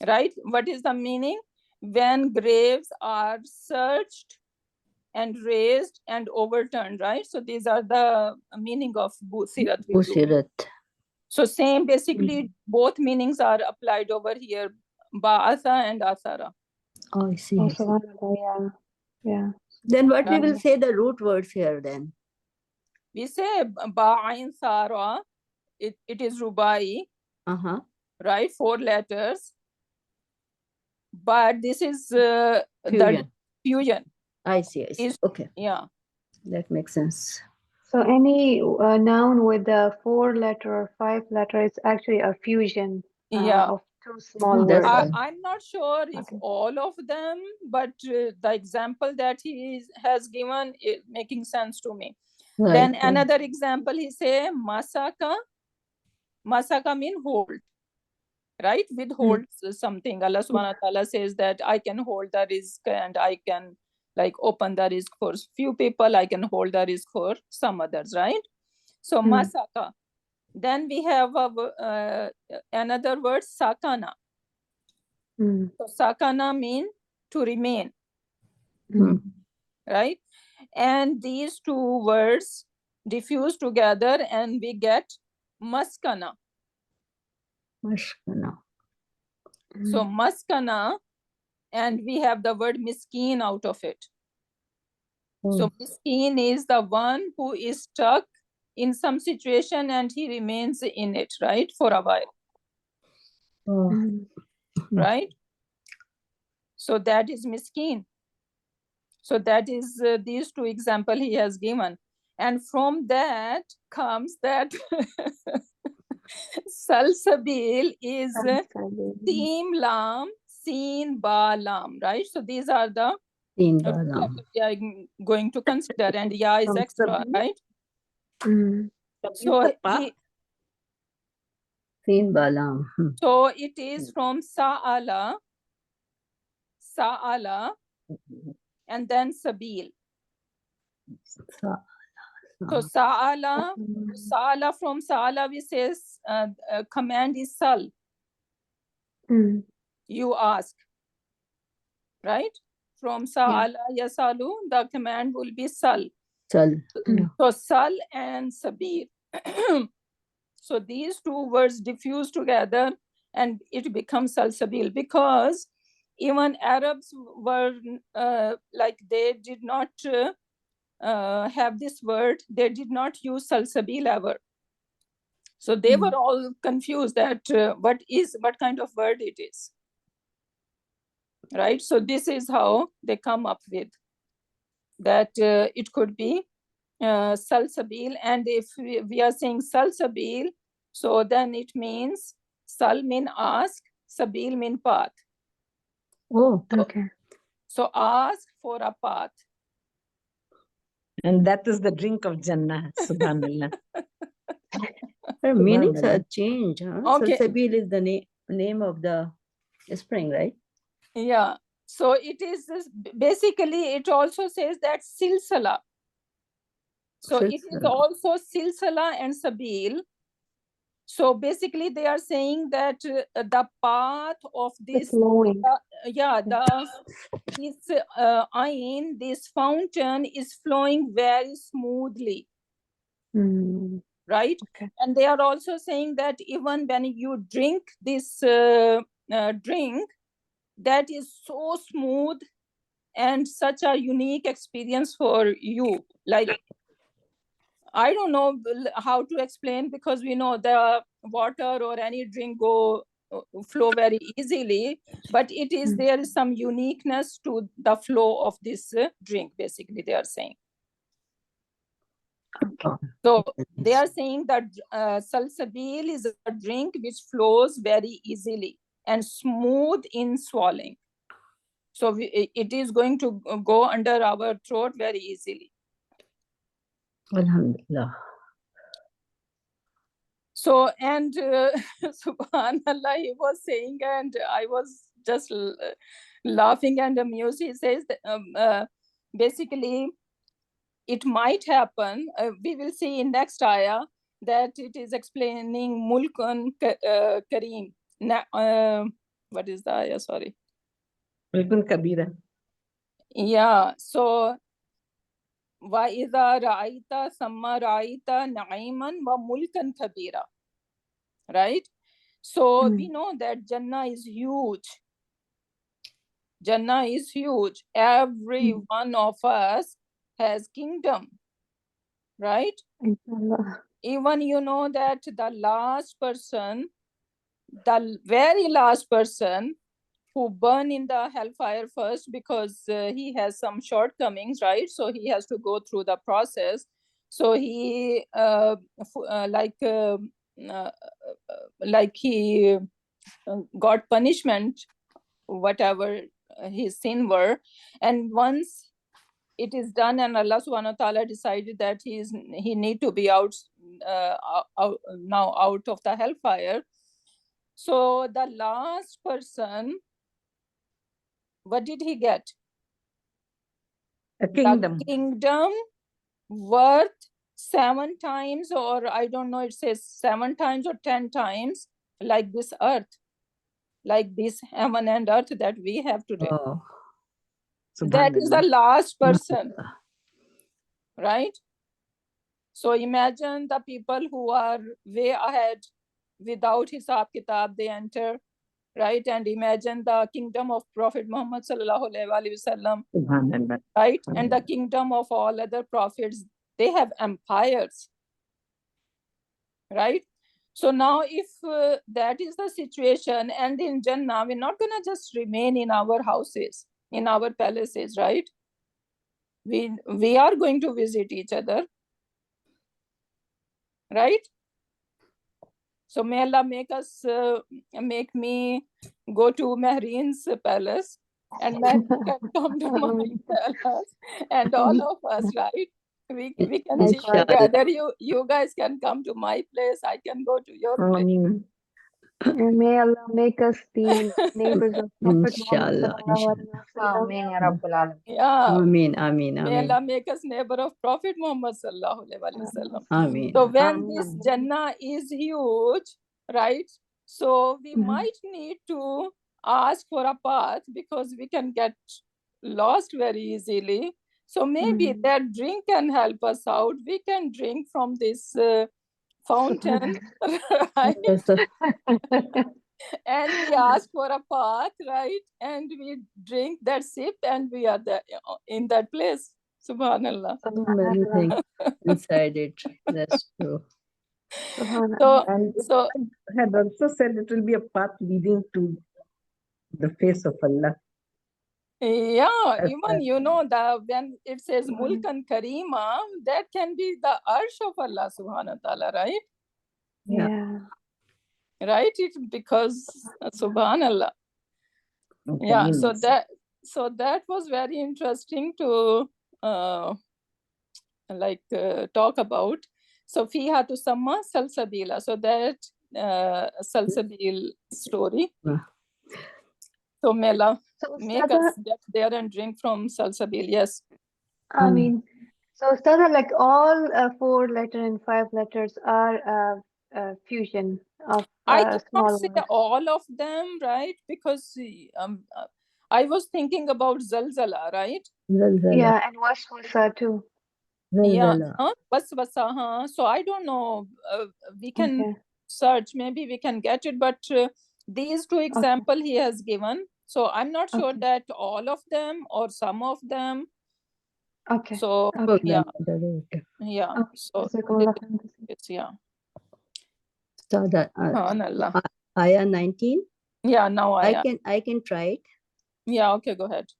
[SPEAKER 1] Right? What is the meaning? When graves are searched and raised and overturned, right? So these are the meaning of Bu'thirat.
[SPEAKER 6] Busirat.
[SPEAKER 1] So same, basically, both meanings are applied over here, Ba'atha and Asara.
[SPEAKER 6] Oh, I see.
[SPEAKER 3] Oh, subhanallah, yeah.
[SPEAKER 6] Then what we will
[SPEAKER 1] Right.
[SPEAKER 6] say the root words here then?
[SPEAKER 1] We say Ba'ain Sara, it is Rubai,
[SPEAKER 6] Uh-huh.
[SPEAKER 1] right? 4 letters. But this is the
[SPEAKER 6] Fusion.
[SPEAKER 1] fusion.
[SPEAKER 6] I see.
[SPEAKER 1] Is-
[SPEAKER 6] Okay,
[SPEAKER 1] Yeah.
[SPEAKER 6] that makes sense.
[SPEAKER 3] So any noun with a 4-letter or 5-letter is actually a fusion
[SPEAKER 1] Yeah.
[SPEAKER 3] of 2 small
[SPEAKER 6] That's
[SPEAKER 3] words.
[SPEAKER 6] right.
[SPEAKER 1] I'm not sure if
[SPEAKER 3] Okay.
[SPEAKER 1] all of them, but the example that has given is making sense to me.
[SPEAKER 6] Right.
[SPEAKER 1] Then another example, he say masaka. Masaka mean hold, right? Withhold something. Allah subhanahu wa ta'ala says that I can hold the rizq and I can like open the rizq for few people, I can hold the rizq for some others, right? So masaka. Then we have another word, sakana. So sakana mean to remain, right? And these 2 words diffuse together and we get maskana.
[SPEAKER 6] Mashkana.
[SPEAKER 1] So maskana, and we have the word miskeen out of it. So miskeen is the one who is stuck in some situation and he remains in it, right, for a while, right? So that is miskeen. So that is these two examples he has given. And from that comes that salsabil is Team lam, seen ba lam, right? So these are the
[SPEAKER 6] Teen
[SPEAKER 1] we
[SPEAKER 6] Balam.
[SPEAKER 1] are going to consider, and ya is extra, right? So
[SPEAKER 6] Teen Balam.
[SPEAKER 1] so it is from sa'ala, and then sabil. So sa'ala from sa'ala we says command is sal. You ask, right? From sa'ala yasalu, the command will be sal.
[SPEAKER 6] Chal.
[SPEAKER 1] So sal and sabir. So these two words diffuse together and it becomes salsabil, because even Arabs were like they did not have this word. They did not use salsabil ever. So they were all confused that what kind of word it is, right? So this is how they come up with that it could be salsabil. And if we are saying salsabil, so then it means sal mean ask, sabil mean path.
[SPEAKER 6] Oh,
[SPEAKER 1] So ask for a path.
[SPEAKER 7] And that is the drink of Jannah. Subhanallah.
[SPEAKER 6] her meanings are
[SPEAKER 7] Subhanallah.
[SPEAKER 6] changed. Huh?
[SPEAKER 1] Okay.
[SPEAKER 6] Salsabil is the name of the spring, right?
[SPEAKER 1] Yeah. So it is basically, it also says that silsala. So it is
[SPEAKER 6] Silsila.
[SPEAKER 1] also silsala and sabil. So basically they are saying that the path of this, this ayn, this fountain is flowing very smoothly, right? And they are also saying that even when you drink this drink, that is so smooth and such a unique experience for you. Like, I don't know how to explain, because we know the water or any drink flow very easily, but it is there is some uniqueness to the flow of this drink, basically they are saying. So they are saying that salsabil is a drink which flows very easily and smooth in swallowing. So it is going to go under our throat very easily.
[SPEAKER 6] Alhamdulillah.
[SPEAKER 1] So, and subhanallah, he was saying, and I was just laughing and amused. He says that, basically, it might happen, we will see in next ayah, that it is explaining Mulkun Kareem. What is the ayah? Sorry.
[SPEAKER 7] Mulkun Kabira.
[SPEAKER 1] Yeah, so وَإِذَا رَأَيْتَ ثَمَّ رَأَيْتَ نَعِيمًا وَمُلْكًا كَبِيرًا. Right? So we know that Jannah is huge. Jannah is huge. Every one of us has kingdom. Right? Even you know that the last person, the very last person who burn in the hellfire first, because he has some shortcomings, right? So he has to go through the process. So he like he got punishment, whatever his sin were. And once it is done and Allah subhanahu wa ta'ala decided that he need to be out now out of the hellfire. So the last person, what did he get?
[SPEAKER 7] A kingdom.
[SPEAKER 1] The kingdom worth 7 times, or I don't know, it says 7 times or 10 times like this earth, like this heaven and earth that we have today.
[SPEAKER 6] Oh.
[SPEAKER 1] That is the last person,
[SPEAKER 6] Subhanallah.
[SPEAKER 1] right? So imagine the people who are way ahead without hisab kitab, they enter right? And imagine the kingdom of Prophet Muhammad sallallahu alaihi wasallam,
[SPEAKER 7] Subhanallah.
[SPEAKER 1] right? And the kingdom of all other prophets, they have empires, right? So now if that is the situation, and in Jannah, we're not gonna just remain in our houses, in our palaces, right? We are going to visit each other, right? So may Allah make me go to Mehreen's palace, and Mehreen can come to my palace, and all of us, right? We can chill
[SPEAKER 3] Likewise.
[SPEAKER 1] together. You guys can come to my place. I can go to your place.
[SPEAKER 7] Ameen.
[SPEAKER 3] And may Allah make us the neighbors of Prophet Muhammad
[SPEAKER 6] Inshallah,
[SPEAKER 3] sallallahu alaihi wasallam.
[SPEAKER 5] Ameen ya Rabbal Alamin.
[SPEAKER 1] Yeah.
[SPEAKER 6] Ameen, Ameen,
[SPEAKER 1] May
[SPEAKER 6] Ameen,
[SPEAKER 1] Allah make us neighbor of Prophet Muhammad sallallahu alaihi wasallam.
[SPEAKER 6] Ameen.
[SPEAKER 1] So when this
[SPEAKER 3] Ameen.
[SPEAKER 1] Jannah is huge, right? So we might need to ask for a path, because we can get lost very easily. So maybe that drink can help us out. We can drink from this fountain, right?
[SPEAKER 6] Yes, sir.
[SPEAKER 1] And we ask for a path, right? And we drink that sip, and we are there in that place. Subhanallah.
[SPEAKER 6] So many things inside it. That's true.
[SPEAKER 3] Subhanallah.
[SPEAKER 1] So
[SPEAKER 7] And
[SPEAKER 1] so
[SPEAKER 7] had also said it will be a path leading to the face of Allah.
[SPEAKER 1] yeah,
[SPEAKER 7] That's
[SPEAKER 1] even when it says Mulkan Karima, that can be the arsh of Allah subhanahu wa ta'ala, right?
[SPEAKER 3] Yeah.
[SPEAKER 1] Right? Because subhanallah.
[SPEAKER 7] Okay,
[SPEAKER 1] Yeah,
[SPEAKER 7] means.
[SPEAKER 1] so that was very interesting to talk about. So Fiha Tusamma Salsabila. So that Salsabil story.
[SPEAKER 6] Yeah.
[SPEAKER 1] So Mela,
[SPEAKER 3] So
[SPEAKER 1] make
[SPEAKER 3] Ustadha,
[SPEAKER 1] us get there and drink from Salsabil. Yes.
[SPEAKER 3] Ameen. So Ustadha, like all 4 letter and 5 letters are fusion of
[SPEAKER 1] I cannot
[SPEAKER 3] small
[SPEAKER 1] say
[SPEAKER 3] words.
[SPEAKER 1] all of them, right? Because I was thinking about Zalzala, right?
[SPEAKER 6] Zalzala.
[SPEAKER 3] Yeah, and waswasa too.
[SPEAKER 1] Yeah,
[SPEAKER 6] Zalzala.
[SPEAKER 1] Waswasa, so I don't know. We can
[SPEAKER 3] Okay.
[SPEAKER 1] search, maybe we can get it, but these 2 example he has given. So I'm not sure
[SPEAKER 3] Okay.
[SPEAKER 1] that all of them or some of them.
[SPEAKER 3] Okay.
[SPEAKER 1] So
[SPEAKER 6] Some of
[SPEAKER 1] yeah,
[SPEAKER 6] them are right.
[SPEAKER 1] yeah.
[SPEAKER 3] Okay.
[SPEAKER 1] So
[SPEAKER 3] Jazakumullah khairan.
[SPEAKER 1] it's yeah.
[SPEAKER 6] So that
[SPEAKER 1] Subhanallah.
[SPEAKER 6] ayah 19.
[SPEAKER 1] Yeah, now
[SPEAKER 6] I can try it.
[SPEAKER 1] Yeah, okay, go ahead.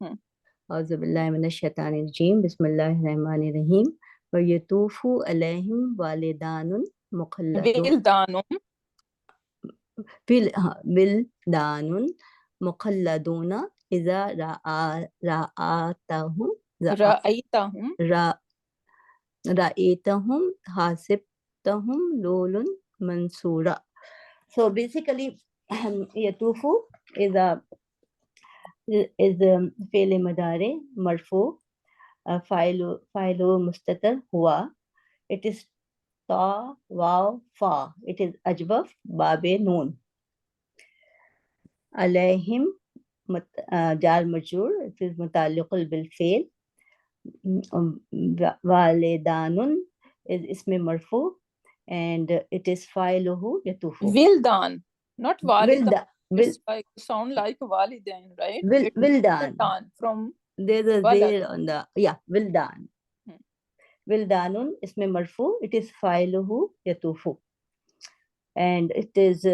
[SPEAKER 6] أعوذ بالله من الشيطان الرجيم بسم الله الرحمن الرحيم ويطوف عليهم والدان مخلدون ولدان مخلدون إذا رأيتهم حسبتهم لولا منصورا. So basically يطوف is فعل مضارع مرفوع فاعل مستتر هو. It is تا واو فا. It is أجوف باب نون. عليهم جار مجرور. It is متعلق بالفعل. والدان is اسم مرفوع and it is فاعله يطوف.
[SPEAKER 1] Wildan, not Walidan.
[SPEAKER 6] Will
[SPEAKER 1] Sound like Walidain, right?
[SPEAKER 6] Wildan.
[SPEAKER 1] From
[SPEAKER 6] There's a
[SPEAKER 1] Walad.
[SPEAKER 6] there on the Wildan. Wildanun isme marfu. It is fa'iluhu yatufu. And it is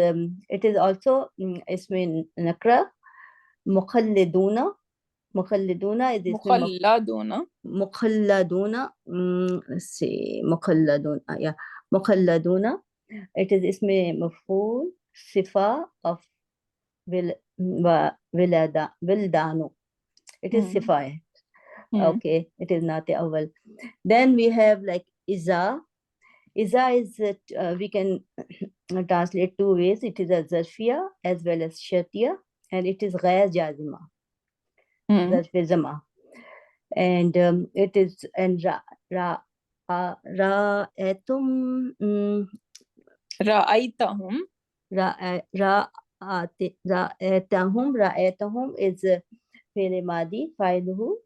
[SPEAKER 6] also isme nakra. Mukhalliduna. Mukhalliduna is isme Mukhalladuna. Let's see. Mukhalladuna. Yeah. Mukhalladuna. It is isme maf'ul sifa of Wildanu. It is sifa. Okay, it is not the awal. Then we have like Iza. Iza is we can translate 2 ways. It is a zarfiya as well as shartiya, and it is ghair jazima. Zarfi zama. And it is and ra'aytum ra'aytahum is fi'l madi fa'iluhu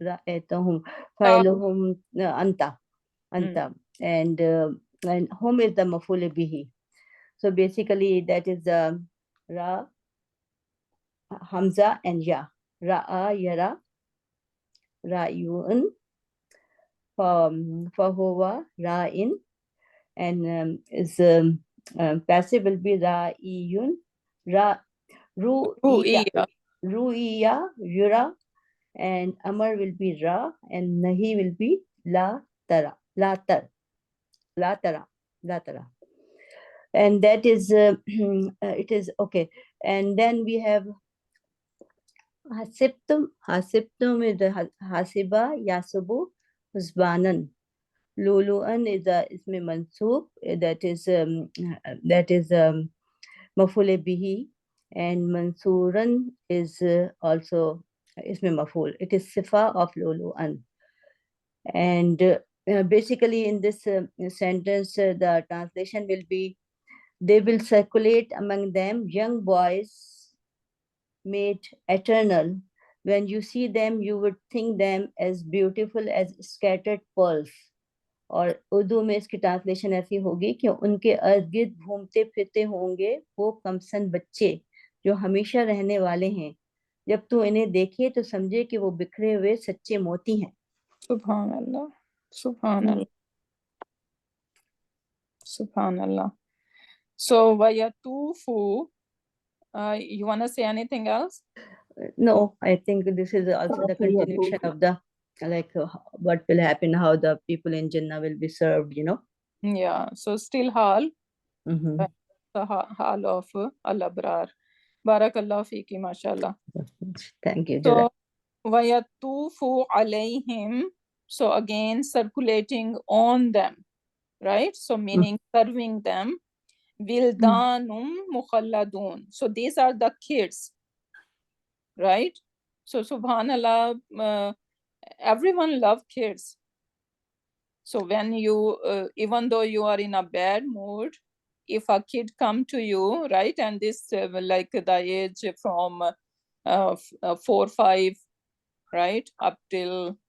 [SPEAKER 6] ra'aytahum fa'iluhum anta and and hum is the maf'ul bihi. So basically that is ra, hamza and ya. Ra'a, yara, ra'yun, fahuwa, ra'in, and is passive will be ra'iyun,
[SPEAKER 1] Ru'iya.
[SPEAKER 6] ru'iya, yura, and amar will be ra, and nahi will be la tara, la tar, la tara, la tara. And that is it is okay. And then we have hasibtum. Hasibtum is the hasiba, yasubu, husbanan. Lulu'an is the isme mansoob, that is maf'ul bihi, and mansuran is also isme maf'ul. It is sifa of lulu'an. And basically in this sentence the translation will be, they will circulate among them young boys made eternal. When you see them, you would think them as beautiful as scattered pearls. और उर्दू में इसकी translation ऐसी होगी कि उनके इर्द गिर्द घूमते फिरते होंगे वो कमसन बच्चे जो हमेशा रहने वाले हैं. जब तू इन्हें देखे तो समझे कि वो बिखरे हुए सच्चे मोती हैं.
[SPEAKER 1] Subhanallah. Subhanallah. Subhanallah. So wayatufu, you want to say anything else?
[SPEAKER 6] No, I think this is also the continuation of the what will happen, how the people in Jannah will be served, you know.
[SPEAKER 1] Yeah, so still hal,
[SPEAKER 6] Mhm.
[SPEAKER 1] the hal of al-abrar. Barakallah fiki, mashallah.
[SPEAKER 6] Thank you.
[SPEAKER 1] So wayatufu alayhim, so again circulating on them, right? So meaning serving them. Wildanum mukhalladun. So these are the kids, right? So subhanallah, everyone loves kids. So when you, even though you are in a bad mood, if a kid come to you, right, and this like the age from 4, 5, right, up till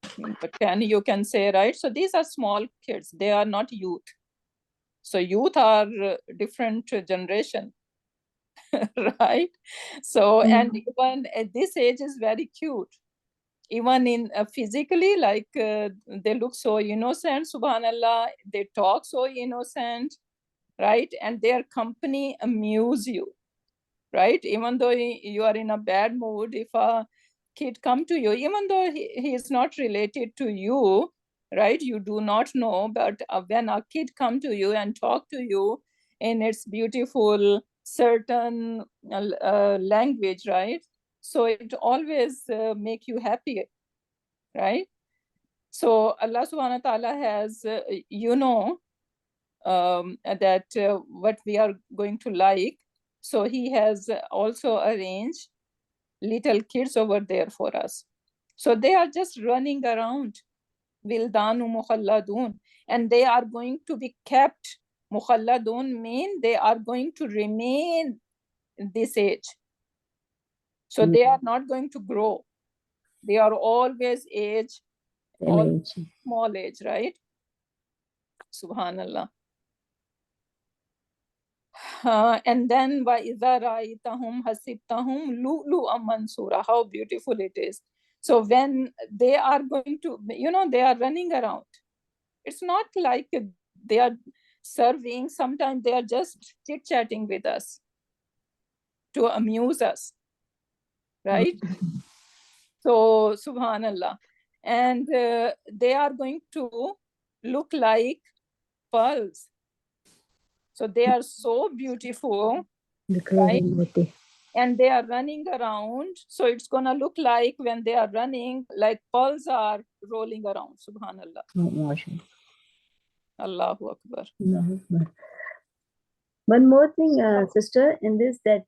[SPEAKER 1] 10, you can say, right? So these are small kids. They are not youth. So youth are different generation, right? So and even at this age is very cute. Even in physically, like they look so innocent, subhanallah, they talk so innocent, right? And their company amuse you, right? Even though you are in a bad mood, if a kid come to you, even though he is not related to you, right, you do not know, but when a kid come to you and talk to you in its beautiful certain language, right, so it always make you happy, right? So Allah subhanahu wa ta'ala has that what we are going to like, so he has also arranged little kids over there for us. So they are just running around, wildanu mukhalladun, and they are going to be kept. Mukhalladun mean they are going to remain this age. So they are not going to grow. They are always small age, right? Subhanallah. And then وَإِذَا رَأَيْتَهُمْ حَسِبْتَهُمْ لُؤْلُؤًا مَنْثُورًا. How beautiful it is. So when they are going to, they are running around. It's not like they are serving. Sometimes they are just chit-chatting with us to amuse us, right? So subhanallah. And they are going to look like pearls. So they are so beautiful, right? And they are running around. So it's going to look like when they are running, like pearls are rolling around. Subhanallah. Allahu Akbar.
[SPEAKER 6] One more thing, sister, in this, that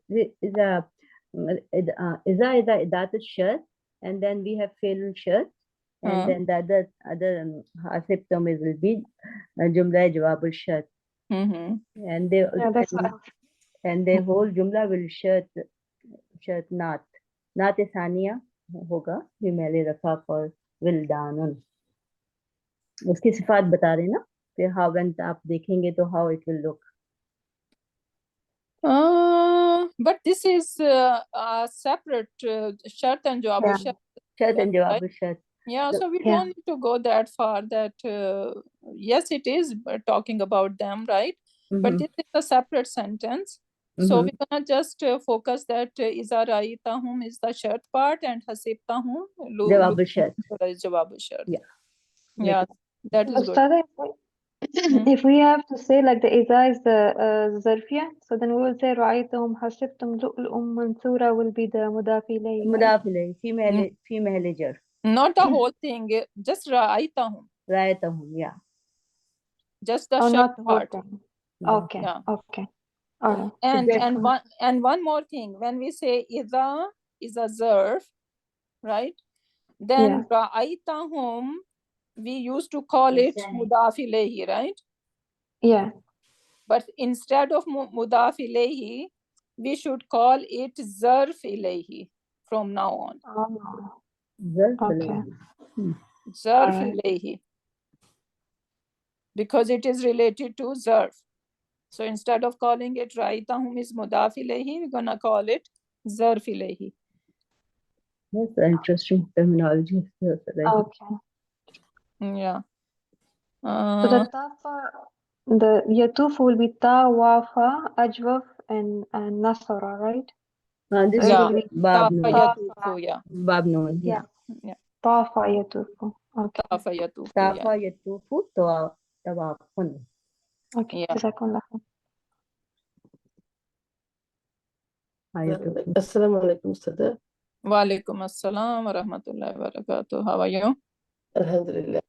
[SPEAKER 6] is a idatul shart, and then we have failul shart, and then the other hasibtum will be jumla jawabul shart. And they and the whole jumla will shart naat thaniya hoga bimali rafa for wildanun. उसकी सिफात बता रहे ना. پھر how when آپ دیکھیں گے تو how it will look.
[SPEAKER 1] But this is a separate shart and jawab
[SPEAKER 3] Yeah.
[SPEAKER 1] shart.
[SPEAKER 6] شرط and جواب
[SPEAKER 1] Right?
[SPEAKER 6] الشرط.
[SPEAKER 1] Yeah, so we
[SPEAKER 3] Yeah.
[SPEAKER 1] don't need to go that far that yes, it is talking about them, right? But
[SPEAKER 6] Mhm.
[SPEAKER 1] this is a separate sentence. So we're gonna just focus that إذا رأيتهم is the shart part and حسبتهم
[SPEAKER 6] جواب الشرط.
[SPEAKER 1] is jawab shart.
[SPEAKER 6] Yeah.
[SPEAKER 1] Yeah, that is good.
[SPEAKER 3] Ustad, if we have to say like the إذا is the zarfiyah, so then we will say رأيتهم حسبتم لؤلؤ منثورا will be the مضاف إليه, right?
[SPEAKER 6] مضاف إليه في محل جر.
[SPEAKER 1] Not the whole thing, just رأيتهم,
[SPEAKER 6] رأيتهم. Yeah.
[SPEAKER 1] just the
[SPEAKER 3] Oh,
[SPEAKER 1] shart
[SPEAKER 3] not the whole
[SPEAKER 1] part.
[SPEAKER 3] thing.
[SPEAKER 6] Yeah.
[SPEAKER 3] Okay.
[SPEAKER 1] Yeah.
[SPEAKER 3] Okay. All right.
[SPEAKER 1] And one more thing, when we say إذا is a zarf, right? Then رأيتهم, we used to call it مضاف إليه, right?
[SPEAKER 3] Yeah.
[SPEAKER 1] But instead of مضاف إليه, we should call it zarf إليه from now on.
[SPEAKER 3] Oh,
[SPEAKER 6] ظرف
[SPEAKER 3] okay.
[SPEAKER 6] إليه.
[SPEAKER 1] Zarf
[SPEAKER 3] Alright.
[SPEAKER 1] إليه. Because it is related to zarf. So instead of calling it رأيتهم is مضاف إليه, we're gonna call it zarf إليه.
[SPEAKER 6] That's an interesting terminology.
[SPEAKER 3] Okay.
[SPEAKER 1] Yeah.
[SPEAKER 3] So the tafa, the yatuf will be ta, wafa, ajwaf, and nasara, right?
[SPEAKER 6] This
[SPEAKER 3] So
[SPEAKER 1] Yeah.
[SPEAKER 3] it will be
[SPEAKER 6] Bab
[SPEAKER 1] طاف
[SPEAKER 6] Noon.
[SPEAKER 1] يطوف, yeah.
[SPEAKER 6] Bab Noon.
[SPEAKER 3] Yeah.
[SPEAKER 1] Yeah.
[SPEAKER 3] tafa yatufu. Okay.
[SPEAKER 1] طاف يطوف, yeah.
[SPEAKER 6] Tafa yatufu tawafun.
[SPEAKER 3] Okay.
[SPEAKER 1] Yeah.
[SPEAKER 3] Jazakumullah khair.
[SPEAKER 6] Ayatufu.
[SPEAKER 7] Assalamu alaikum, Ustad.
[SPEAKER 1] Walaikum assalam wa rahmatullahi wa barakatuh. How are you?
[SPEAKER 7] Alhamdulillah.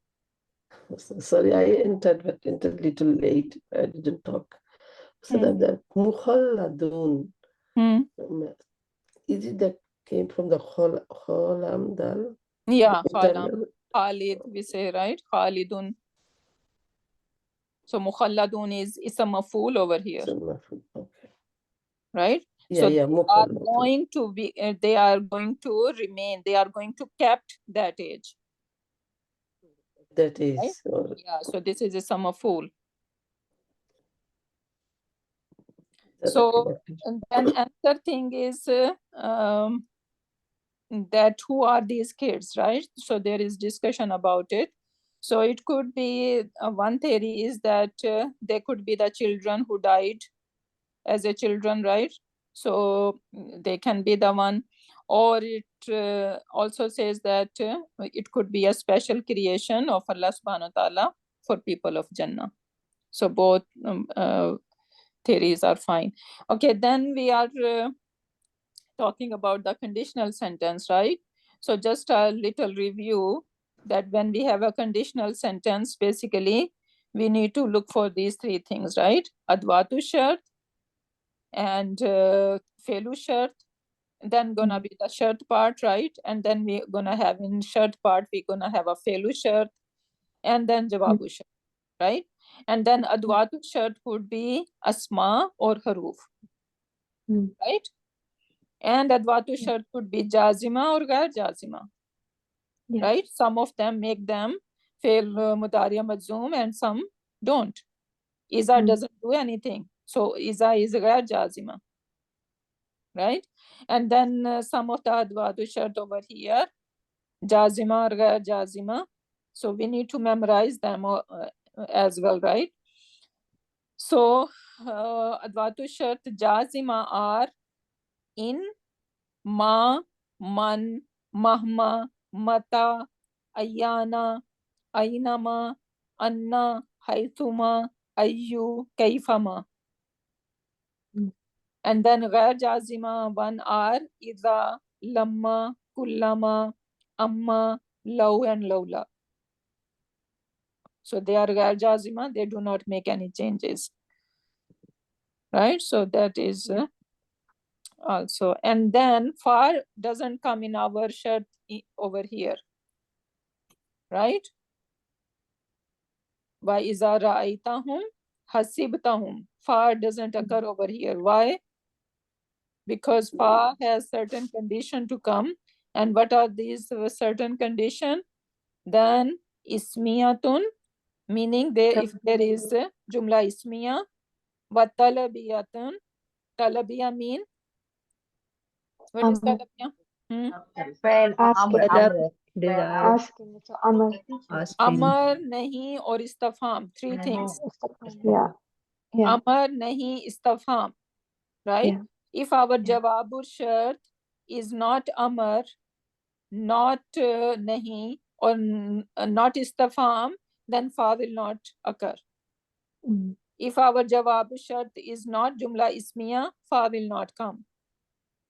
[SPEAKER 7] Sorry, I entered a little late. I didn't talk. So that mukhalladun, is it that came from the kholam dal?
[SPEAKER 1] Yeah,
[SPEAKER 7] Internal-
[SPEAKER 1] Khalam. Khalid, we say, right? Khalidun. So mukhalladun is ism maf'ul over here,
[SPEAKER 7] Okay.
[SPEAKER 1] right?
[SPEAKER 7] Yeah,
[SPEAKER 1] So
[SPEAKER 7] yeah,
[SPEAKER 1] they are
[SPEAKER 7] mukhalladun.
[SPEAKER 1] going to be, they are going to remain, they are going to kept that age.
[SPEAKER 7] That is.
[SPEAKER 1] Right? Yeah, so this is ism maf'ul. So, and then another thing is that who are these kids, right? So there is discussion about it. So it could be, one theory is that they could be the children who died as a children, right? So they can be the one, or it also says that it could be a special creation of Allah subhanahu wa ta'ala for people of Jannah. So both theories are fine. Okay, then we are talking about the conditional sentence, right? So just a little review that when we have a conditional sentence, basically, we need to look for these three things, right? Adwatu shart and felu shart, then gonna be the shart part, right? And then we're gonna have in shart part, we're gonna have a felu shart and then jawabu shart, right? And then adwatu shart would be asma or haruf, right? And adwatu shart could be jazima or gair jazima, right? Some of them make them fail mudariya majzoom and some don't. Iza doesn't do anything. So Iza is gair jazima, right? And then some of the adwatu shart over here, jazima or gair jazima. So we need to memorize them as well, right? So adwatu shart jazima are in, ma, man, mahma, mata, ayana, ainama, anna, haithuma, ayyu, kaifama. And then ghair jazima one are idha, lamma, kullama, amma, law and lawla. So they are ghair jazima, they do not make any changes. Right? So that is also. And then far doesn't come in our shart over here. Right? Why iza ra'aytahum hasibtahum? Far doesn't occur over here. Why? Because far has certain condition to come. And what are these certain condition? Then ismiyatun meaning if there is jumla ismiya wa talabiyatun. Talabiya mean, what is talabiya?
[SPEAKER 5] فعل
[SPEAKER 3] Asking.
[SPEAKER 6] Talab, desire,
[SPEAKER 3] Asking. So Amar.
[SPEAKER 6] asking.
[SPEAKER 1] Amar, nahi or istifham, three things.
[SPEAKER 3] Yeah. Yeah.
[SPEAKER 1] Amar, nahi, istifham, right?
[SPEAKER 3] Yeah.
[SPEAKER 1] If our jawabur shart is not amar, not nahi, or not istifham, then fa will not occur.
[SPEAKER 3] Mm.
[SPEAKER 1] If our jawab shart is not jumla ismiya, fa will not come.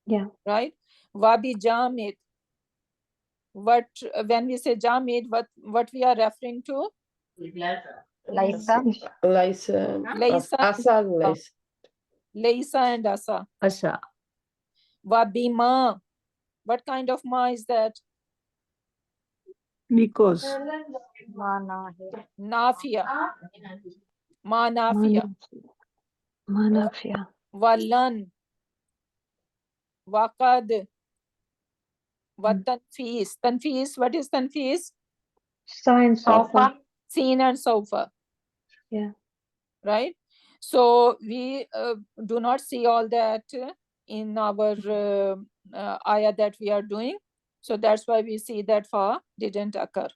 [SPEAKER 3] Yeah.
[SPEAKER 1] Right? Wabi jamid. When we say jamid, what we are referring to?
[SPEAKER 5] Laisa.
[SPEAKER 7] Laisa,
[SPEAKER 1] Laisa,
[SPEAKER 7] Asa, Laisa.
[SPEAKER 1] Laisa and asa.
[SPEAKER 6] Asa.
[SPEAKER 1] Wabima. What kind of ma is that?
[SPEAKER 2] Because
[SPEAKER 5] माना है
[SPEAKER 1] Nafiya. Ma nafiya.
[SPEAKER 3] Manafia.
[SPEAKER 1] Walan. Waqad. Watanfis. Tanfis, what is tanfis?
[SPEAKER 3] Science.
[SPEAKER 5] sofa
[SPEAKER 1] Seen and sofa.
[SPEAKER 3] Yeah.
[SPEAKER 1] Right? So we do not see all that in our ayah that we are doing. So that's why we see that fa didn't occur.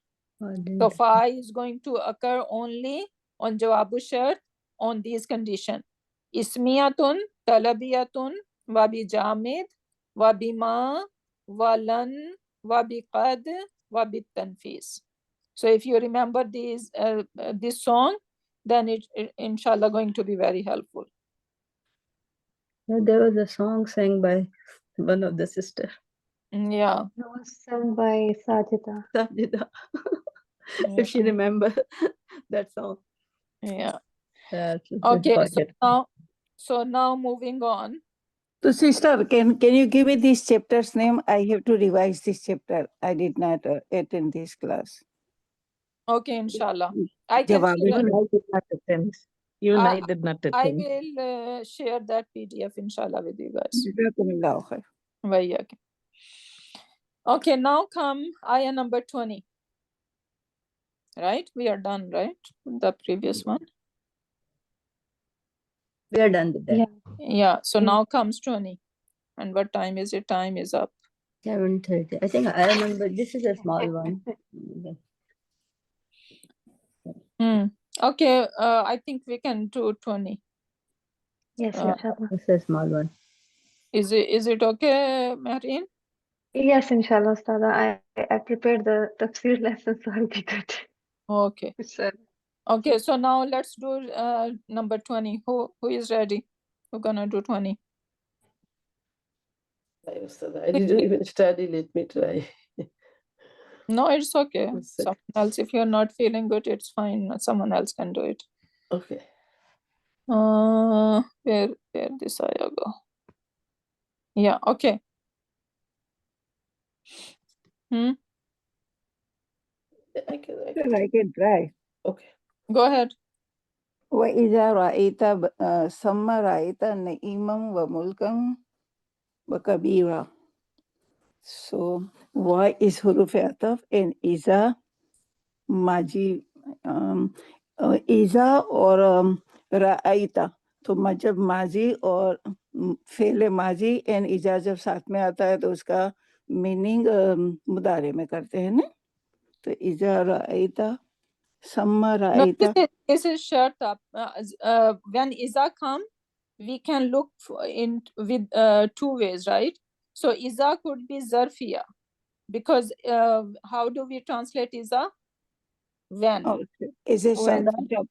[SPEAKER 1] So fa is going to occur only on jawabu shart on these conditions. Ismiyatun, talabiyatun, wabi jamid, wabi ma, walan, wabi qad, wabi tanfis. So if you remember this song, then it inshallah going to be very helpful.
[SPEAKER 6] Yeah, there was a song sang by one of the sister.
[SPEAKER 1] Yeah.
[SPEAKER 3] It was sung by Sajida.
[SPEAKER 6] Sajida. If she remember that song.
[SPEAKER 1] Yeah.
[SPEAKER 6] She
[SPEAKER 1] Okay.
[SPEAKER 6] forget.
[SPEAKER 1] So now moving on.
[SPEAKER 2] so sister, can you give me this chapter's name? I have to revise this chapter. I did not attend this class.
[SPEAKER 1] Okay, inshallah. I can
[SPEAKER 2] Jawab
[SPEAKER 1] share,
[SPEAKER 8] Even I did not attend. Even
[SPEAKER 1] I-
[SPEAKER 8] I did not
[SPEAKER 1] I
[SPEAKER 8] attend.
[SPEAKER 1] will share that PDF inshallah with you guys.
[SPEAKER 2] Jazakumullahu khair.
[SPEAKER 1] Very okay. Okay, now come ayah number 20. Right? We are done, right? The previous one.
[SPEAKER 6] We are done with that.
[SPEAKER 3] Yeah.
[SPEAKER 1] Yeah. So
[SPEAKER 3] Yeah.
[SPEAKER 1] now comes 20. And what time is it? Time is up.
[SPEAKER 6] 7:30. I think I remember this is a small one.
[SPEAKER 1] Okay. I think we can do 20.
[SPEAKER 3] Yes, inshallah.
[SPEAKER 6] It's a small one.
[SPEAKER 1] Is it okay, Mehreen?
[SPEAKER 3] Yes, inshallah, Ustada. I prepared the tafsir lesson, so I'll be good.
[SPEAKER 1] Okay.
[SPEAKER 3] Inshallah.
[SPEAKER 1] Okay. So now let's do number 20. Who is ready? We're gonna do 20.
[SPEAKER 7] I didn't even study. Let me try.
[SPEAKER 1] No, it's okay.
[SPEAKER 7] One second.
[SPEAKER 1] Someone else, if you're not feeling good, it's fine. Someone else can do it.
[SPEAKER 7] Okay.
[SPEAKER 1] Where this ayah go? Yeah, okay.
[SPEAKER 7] I can.
[SPEAKER 2] I can try.
[SPEAKER 7] Okay.
[SPEAKER 1] Go ahead.
[SPEAKER 2] وإذا رأيت ثم رأيت Naima وملكا وكبيرا. So why is huruf ataf and iza maji iza or ra'aita. तो जब माजी और फेले माजी एंड इजा जब साथ में आता है तो उसका मीनिंग मुदारे में करते हैं ना. तो इजा रआइता सम्मा
[SPEAKER 1] No,
[SPEAKER 2] रआइता.
[SPEAKER 1] this is short up. When Iza come, we can look with two ways, right? So Iza could be Zarfiya, because how do we translate Iza? When.
[SPEAKER 2] इसे शर्त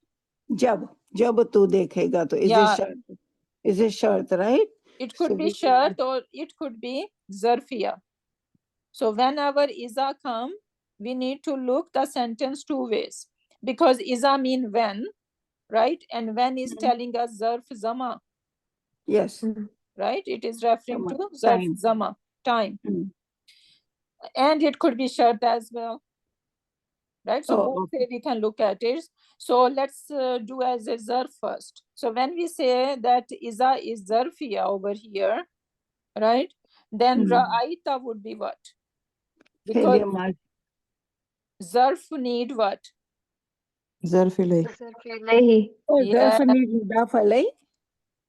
[SPEAKER 2] जब तू देखेगा तो
[SPEAKER 1] Yeah.
[SPEAKER 2] is a shart, right?
[SPEAKER 1] It could
[SPEAKER 2] So
[SPEAKER 1] be
[SPEAKER 2] we
[SPEAKER 1] shart or it could be Zarfiya. So whenever Iza come, we need to look the sentence two ways, because Iza mean when, right? And when is telling us Zarf Zama,
[SPEAKER 2] Yes.
[SPEAKER 1] right? It is referring
[SPEAKER 2] Zama,
[SPEAKER 1] to Zarf
[SPEAKER 2] time.
[SPEAKER 1] Zama, time.
[SPEAKER 2] Mm.
[SPEAKER 1] And it could be shart as well, right? So
[SPEAKER 2] Oh,
[SPEAKER 1] both way we can look at it. So let's do as a Zarf first. So when we say that Iza is Zarfiya over here, right? Then Ra'aita would be what? Because
[SPEAKER 2] फेले माजी.
[SPEAKER 1] Zarf need what?
[SPEAKER 9] ظرف إليه.
[SPEAKER 3] ظرف إليه.
[SPEAKER 2] Oh,
[SPEAKER 1] Yeah,
[SPEAKER 2] ظرف need مضاف إليه.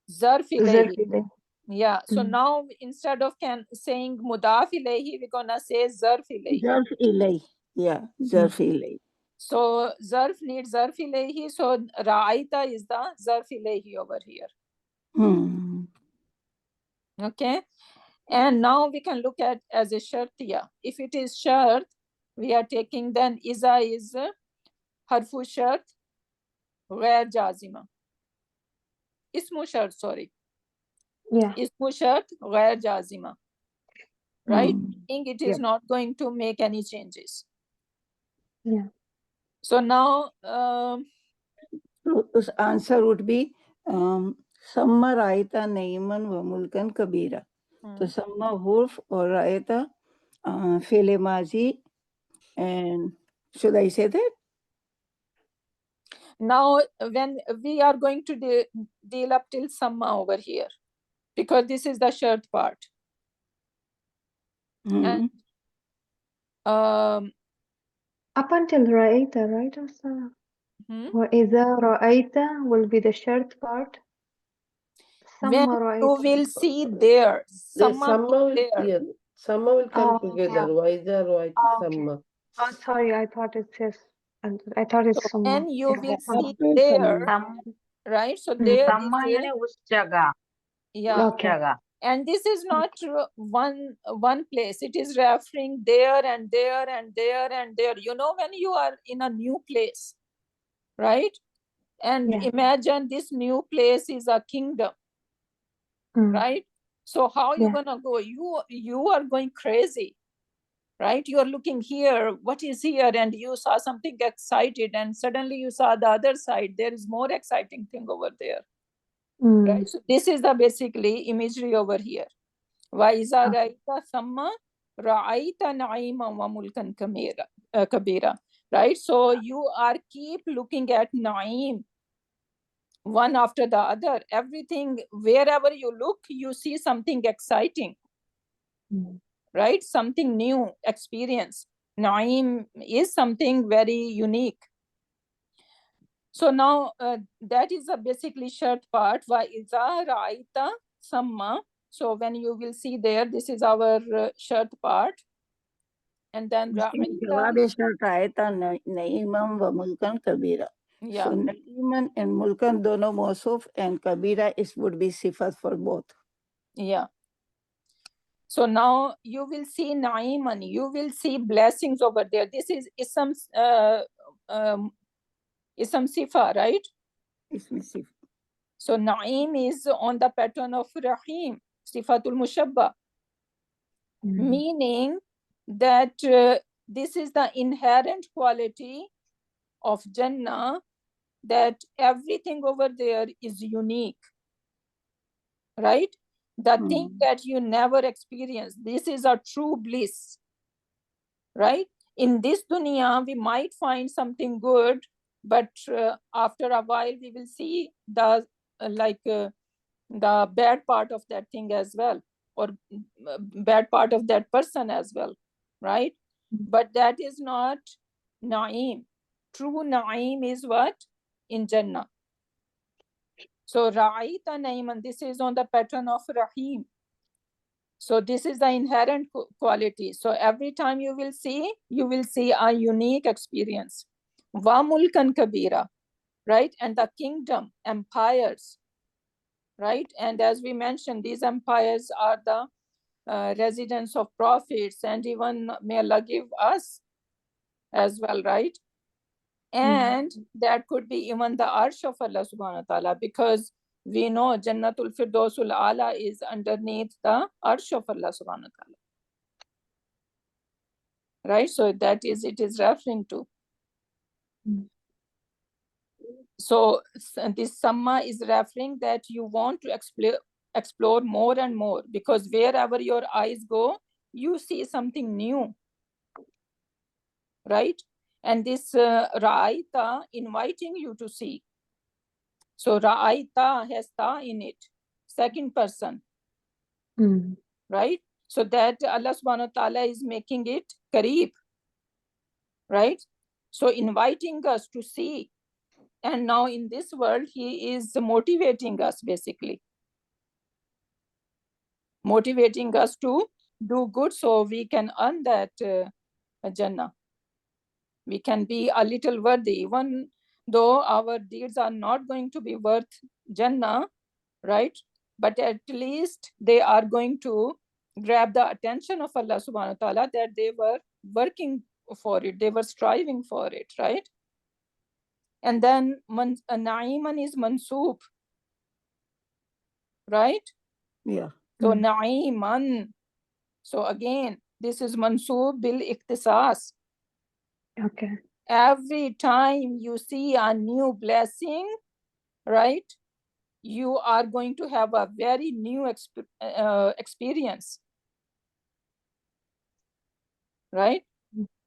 [SPEAKER 1] zarf
[SPEAKER 3] ظرف
[SPEAKER 1] ilayhi.
[SPEAKER 3] إليه.
[SPEAKER 1] Yeah, so
[SPEAKER 3] Mm.
[SPEAKER 1] now instead of saying mudaf ilayhi, we're gonna say zarf ilayhi.
[SPEAKER 2] ظرف إليه. Yeah, ظرف إليه.
[SPEAKER 1] So zarf needs zarf ilayhi. So ra'aita is the zarf ilayhi over here. Okay. And now we can look at as a shartiya. If it is shart, we are taking then iza is harfu shart ghair jazima. Ismu shart, sorry.
[SPEAKER 3] Yeah.
[SPEAKER 1] Ismu shart ghair jazima. Right? Meaning it is
[SPEAKER 2] Yeah.
[SPEAKER 1] not going to make any changes.
[SPEAKER 3] Yeah.
[SPEAKER 1] So now
[SPEAKER 2] So this answer would be Samma Raita Naiman wa Mulkan Kabira. So Samma Wurf or Raita Fele Mazi. And should I say that?
[SPEAKER 1] now when we are going to deal up till Samma over here, because this is the shart part. And
[SPEAKER 3] Up until Ra'aita, right, Ustana? وَإِذَا رَأَيْتَ will be the short part.
[SPEAKER 1] when
[SPEAKER 3] Samma
[SPEAKER 1] you
[SPEAKER 3] Ra'aita.
[SPEAKER 1] will see there,
[SPEAKER 7] The
[SPEAKER 1] Samma
[SPEAKER 7] Samma will,
[SPEAKER 1] there.
[SPEAKER 7] yeah, Samma will come
[SPEAKER 3] Oh,
[SPEAKER 7] together.
[SPEAKER 3] okay.
[SPEAKER 7] Why is there right
[SPEAKER 3] Okay.
[SPEAKER 7] Samma?
[SPEAKER 3] Oh, sorry, I thought it says, I thought it's
[SPEAKER 1] So
[SPEAKER 3] Summa.
[SPEAKER 1] when you will
[SPEAKER 3] Yeah.
[SPEAKER 1] see there, right? So there is
[SPEAKER 5] Samma
[SPEAKER 1] a,
[SPEAKER 5] यानी उस जगह,
[SPEAKER 1] yeah,
[SPEAKER 3] Okay.
[SPEAKER 5] जगह.
[SPEAKER 1] and this is not one place. It is referring there and there and there and there. You know, when you are in a new place, right? And
[SPEAKER 3] Yeah.
[SPEAKER 1] imagine this new place is a kingdom, right? So how you
[SPEAKER 3] Yeah.
[SPEAKER 1] gonna go? You are going crazy, right? You are looking here, what is here? And you saw something excited, and suddenly you saw the other side. There is more exciting thing over there, right? So this is the basically imagery over here. وَإِذَا رَأَيْتَ ثَمَّ رَأَيْتَ نَعِيمًا وَمُلْكًا كَبِيرًا. Right? So you are keep looking at Naim, one after the other. Everything, wherever you look, you see something exciting, right? Something new experience. Naim is something very unique. So now that is a basically short part. وَإِذَا رَأَيْتَ ثَمَّ. So when you will see there, this is our short part. And then
[SPEAKER 2] Jawab is shart Raita Naiman wa Mulkan Kabira.
[SPEAKER 1] yeah.
[SPEAKER 2] So Naiman and Mulkan dono Mosuf and Kabira is would be sifat for both.
[SPEAKER 1] Yeah. So now you will see Naiman, you will see blessings over there. This is Isam Sifa, right?
[SPEAKER 2] Ism Sifa.
[SPEAKER 1] So Naim is on the pattern of Rahim, Sifatul Mushabba, meaning that this is the inherent quality of Jannah, that everything over there is unique, right? The thing that you never experience, this is a true bliss, right? In this dunya, we might find something good, but after a while, we will see the the bad part of that thing as well, or bad part of that person as well, right? But that is not Naim. True Naim is what? In Jannah. So Ra'aita Naiman, this is on the pattern of Rahim. So this is the inherent quality. So every time you will see a unique experience. Wa mulkan kabira, right? And the kingdom, empires, right? And as we mentioned, these empires are the residence of prophets, and even may Allah give us as well, right? And that could be even the arsh of Allah subhanahu wa ta'ala, because we know Jannatul Firdausul Ala is underneath the arsh of Allah subhanahu wa ta'ala. Right? So that is, it is referring to. So this Samma is referring that you want to explore more and more, because wherever your eyes go, you see something new. Right? And this Ra'aita inviting you to see. So Ra'aita has ta in it, second person. Right? So that Allah subhanahu wa ta'ala is making it Kareeb. Right? So inviting us to see And now in this world, he is motivating us, basically. Motivating us to do good so we can earn that Jannah. We can be a little worthy, even though our deeds are not going to be worth Jannah, right? But at least they are going to grab the attention of Allah subhanahu wa ta'ala, that they were working for it, they were striving for it, right? And then Na'iman is mansoob, right?
[SPEAKER 2] Yeah.
[SPEAKER 1] So Na'iman. So again, this is mansoob bil iktisas.
[SPEAKER 3] Okay.
[SPEAKER 1] Every time you see a new blessing, right, you are going to have a very new experience, right?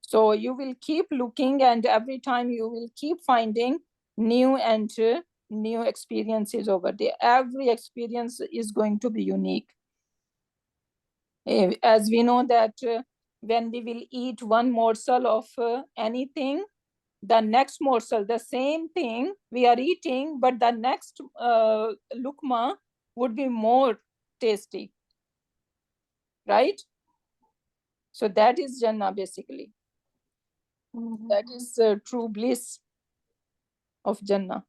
[SPEAKER 1] So you will keep looking, and every time you will keep finding new and new experiences over there. Every experience is going to be unique. As we know that when we will eat one morsel of anything, the next morsel, the same thing we are eating, but the next lukma would be more tasty, right? So that is Jannah, basically. That is true bliss of Jannah.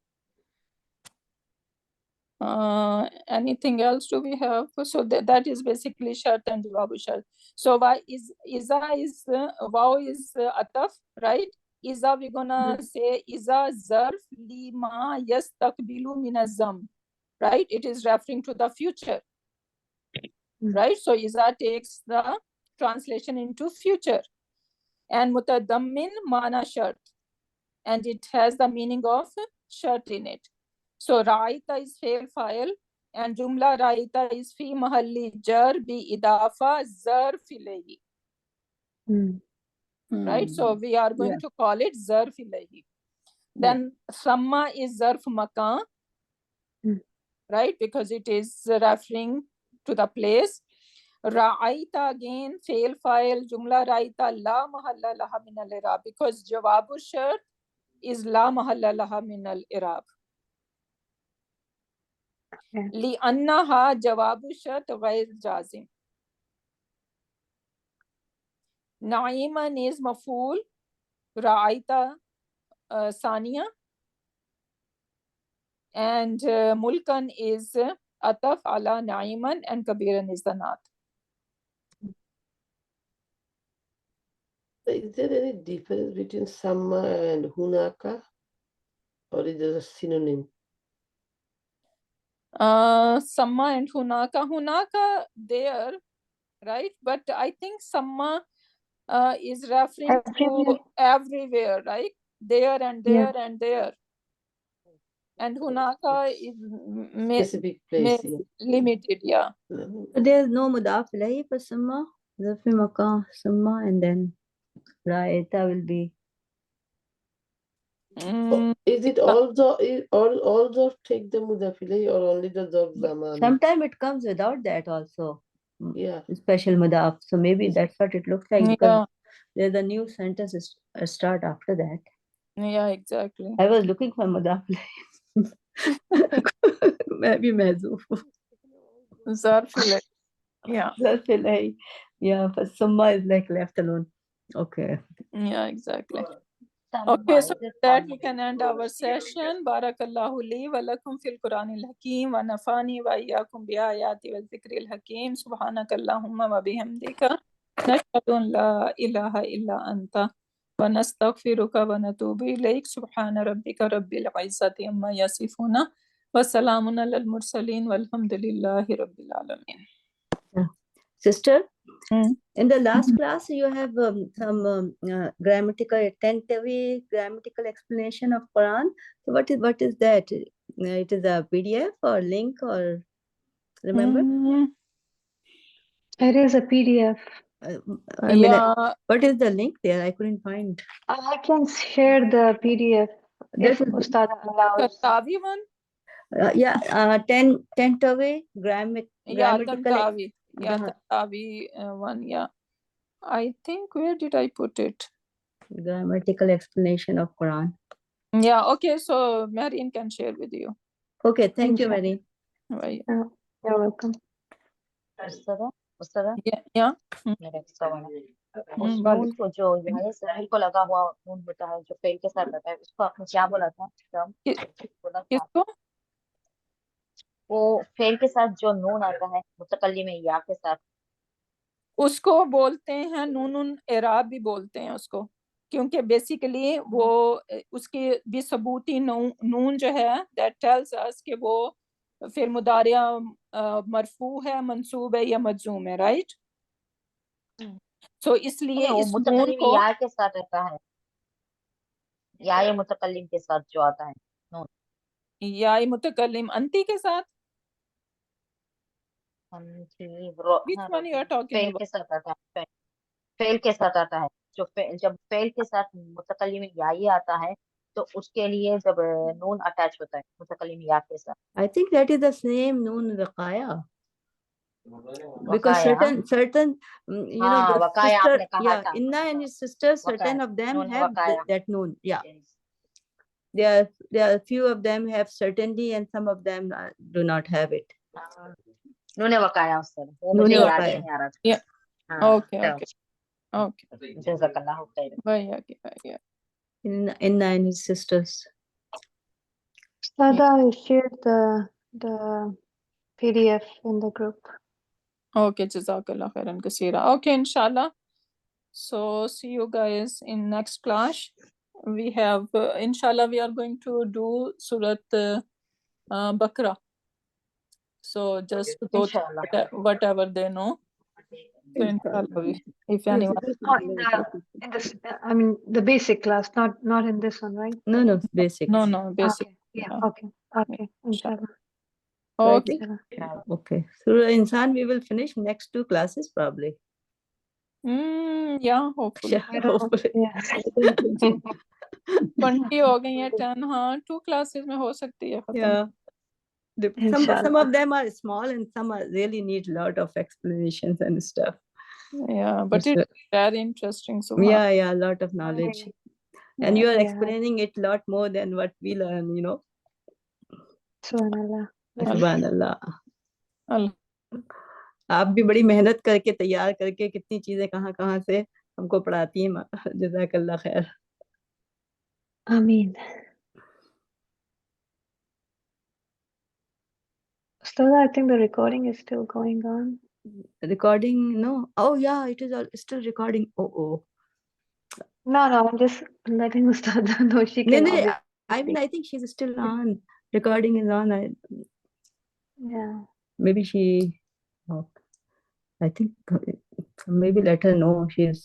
[SPEAKER 1] Anything else do we have? So that is basically shart and jawabu shart. So why is Iza is wow is ataf, right? Iza, we're gonna say Iza zarf lima yastakbilu min azam, right? It is referring to the future, right? So Iza takes the translation into future. And mutadammin mana shart, and it has the meaning of shart in it. So Ra'ita is fail file, and Jumla Ra'ita is fi mahalli jar bi idafa zarf ilayhi. Right? So we are going to call it zarf ilayhi. Then Samma is zarf makan, right? Because it is referring to the place. Ra'aita again, fail file, Jumla Ra'ita la mahalla laha min al-irab, because jawabu shart is la mahalla laha min al-irab. لأنها جواب الشرط غير جازم. Naima is مفعول, رأيت ثانية, and ملكا is عطف على Naima, and كبيرا is the naat.
[SPEAKER 7] Is there any difference between Samma and Hunaka, or is it a synonym?
[SPEAKER 1] Samma and Hunaka there, right? But I think Samma is referring to everywhere, right? There and there and there. And Hunaka is
[SPEAKER 7] Specific place.
[SPEAKER 1] limited, yeah.
[SPEAKER 6] So there's no mudaf ilayhi for summa, zarfi makan, summa, and then ra'ita will be.
[SPEAKER 7] Is it also take the mudaf ilayhi, or only the zarf zaman?
[SPEAKER 6] Sometimes it comes without that also.
[SPEAKER 7] Yeah.
[SPEAKER 6] Special mudaf. So maybe that's what it looks like, because there's a new sentence start after that.
[SPEAKER 1] Yeah, exactly.
[SPEAKER 6] I was looking for mudaf ilayhi. Maybe mezoof.
[SPEAKER 1] Zarf ilayhi. Yeah.
[SPEAKER 6] Zarf ilayhi. Yeah, but summa is like left alone. Okay.
[SPEAKER 1] Yeah, exactly. Okay, so with that we can end our session. Barakallahu li wa lakum fil Quranil Hakim wa nafani wa iyyakum bi ayati wa dhikril hakim. Subhanakallahumma wa bihamdika nashhadu an la ilaha illa anta wa nastaghfiruka wa natubu ilayk. Subhana rabbika rabbil izzati amma yasifuna wa salamun alal mursalin walhamdulillahi rabbil alamin.
[SPEAKER 6] Sister, in the last class, you have some grammatical, tentative grammatical explanation of Quran. So what is that? It is a PDF or link, or remember?
[SPEAKER 3] It is a PDF.
[SPEAKER 6] I mean, what is the link there? I couldn't find.
[SPEAKER 3] I can share the PDF if Ustad allows.
[SPEAKER 1] Tantawi one?
[SPEAKER 6] Yeah, tentative grammatical.
[SPEAKER 1] Tantawi. Yeah, Tantawi one, yeah. I think, where did I put it?
[SPEAKER 6] Grammatical explanation of Quran.
[SPEAKER 1] Yeah, okay, so Marian can share with you.
[SPEAKER 6] Okay, thank you,
[SPEAKER 3] Inshallah.
[SPEAKER 6] Mary.
[SPEAKER 1] Right.
[SPEAKER 3] You're welcome.
[SPEAKER 5] Ustraa
[SPEAKER 1] Yeah.
[SPEAKER 5] मेरा सवाल उस
[SPEAKER 1] Mm,
[SPEAKER 5] नून को जो यहाँ से ज़मीर को लगा हुआ नून होता है जो फेल के साथ रहता है उसको आपने क्या बोला था टर्म बोला था
[SPEAKER 1] किसको?
[SPEAKER 5] वो फेल के साथ जो नून आता है मुतकल्लिम में या के साथ
[SPEAKER 1] उसको बोलते हैं नून एराब भी बोलते हैं उसको, क्योंकि बेसिकली वो उसकी भी सबूती नून जो है दैट टेल्स अस कि वो फिर मुदारिया मरफू है, मंसूब है या मजूम है, राइट? सो इसलिए
[SPEAKER 5] वो
[SPEAKER 1] इस नून
[SPEAKER 5] मुतकल्लिम
[SPEAKER 1] को
[SPEAKER 5] या के साथ रहता है या ये मुतकल्लिम के साथ जो आता है नून
[SPEAKER 1] या मुतकल्लिम अंती के साथ, which one you are talking
[SPEAKER 5] fail
[SPEAKER 1] about?
[SPEAKER 5] के साथ आता है फेल के साथ आता है जब फेल के साथ मुतकल्लिम या ही आता है तो उसके लिए जब नून अटैच होता है मुतकल्लिम या के साथ
[SPEAKER 6] I think that is the same noon waqaya. Because
[SPEAKER 5] वकाया
[SPEAKER 6] certain you know, the
[SPEAKER 5] वकाया
[SPEAKER 6] sister,
[SPEAKER 5] आपने कहा
[SPEAKER 6] yeah,
[SPEAKER 5] था
[SPEAKER 6] Inna and his sisters, certain
[SPEAKER 5] वकाया
[SPEAKER 6] of them
[SPEAKER 5] Noon
[SPEAKER 6] have
[SPEAKER 5] वकाया
[SPEAKER 6] that noon. Yeah, there are few of them have certainty and some of them do not have it.
[SPEAKER 5] नून वकाया उस तरह वो
[SPEAKER 6] Noon
[SPEAKER 5] मुझे याद
[SPEAKER 6] waqaya.
[SPEAKER 5] नहीं आ रहा था
[SPEAKER 1] Yeah.
[SPEAKER 5] हाँ
[SPEAKER 1] Okay, okay, okay.
[SPEAKER 5] जज़ाकल्लाह खैर
[SPEAKER 1] Bhaiya.
[SPEAKER 6] Inna and his sisters.
[SPEAKER 3] Sada, I shared the PDF in the group.
[SPEAKER 1] Okay, Jazakallah khairan kaseera. Okay, inshallah. So see you guys in next class. We have, inshallah, we are going to do Surat Bakra. So just go through
[SPEAKER 5] इंशाल्लाह
[SPEAKER 1] whatever they know. So inshallah, if anyone,
[SPEAKER 3] In this, I mean, the basic class, not in this one, right?
[SPEAKER 6] No, basic.
[SPEAKER 1] no, basic.
[SPEAKER 3] Okay. Yeah.
[SPEAKER 1] Yeah.
[SPEAKER 3] Okay. Inshallah.
[SPEAKER 1] Okay.
[SPEAKER 3] Inshallah.
[SPEAKER 6] Okay. Surah Insan we will finish next 2 classes probably.
[SPEAKER 1] Yeah, hopefully.
[SPEAKER 6] Yeah,
[SPEAKER 3] I don't know.
[SPEAKER 6] hopefully.
[SPEAKER 3] Yeah.
[SPEAKER 1] 20 हो गई है 10, हाँ 2 classes में हो सकती है खत्म.
[SPEAKER 6] Yeah. Some
[SPEAKER 3] Inshallah.
[SPEAKER 6] of them are small and some are really need lot of explanations and stuff.
[SPEAKER 1] Yeah, but
[SPEAKER 6] It's,
[SPEAKER 1] it's very interesting. So
[SPEAKER 6] yeah, a lot of knowledge. And you are
[SPEAKER 3] Yeah.
[SPEAKER 6] explaining it lot more than what we learn, you know.
[SPEAKER 3] Subhanallah. Yeah.
[SPEAKER 6] Subhanallah.
[SPEAKER 1] Allah.
[SPEAKER 6] आप भी बड़ी मेहनत करके तैयार करके कितनी चीजें कहाँ से हमको पढ़ाती हैं. जज़ाकल्लाह खैर.
[SPEAKER 3] Ameen. Ustad, I think the recording is still going on.
[SPEAKER 6] Recording, no. Oh yeah, it is still recording. Oh.
[SPEAKER 3] No, I'm just letting Ustad know she
[SPEAKER 6] No,
[SPEAKER 3] can
[SPEAKER 6] I mean,
[SPEAKER 3] obviously.
[SPEAKER 6] I think she's still on. Recording is on.
[SPEAKER 3] Yeah.
[SPEAKER 6] Maybe she, I think maybe let her know she's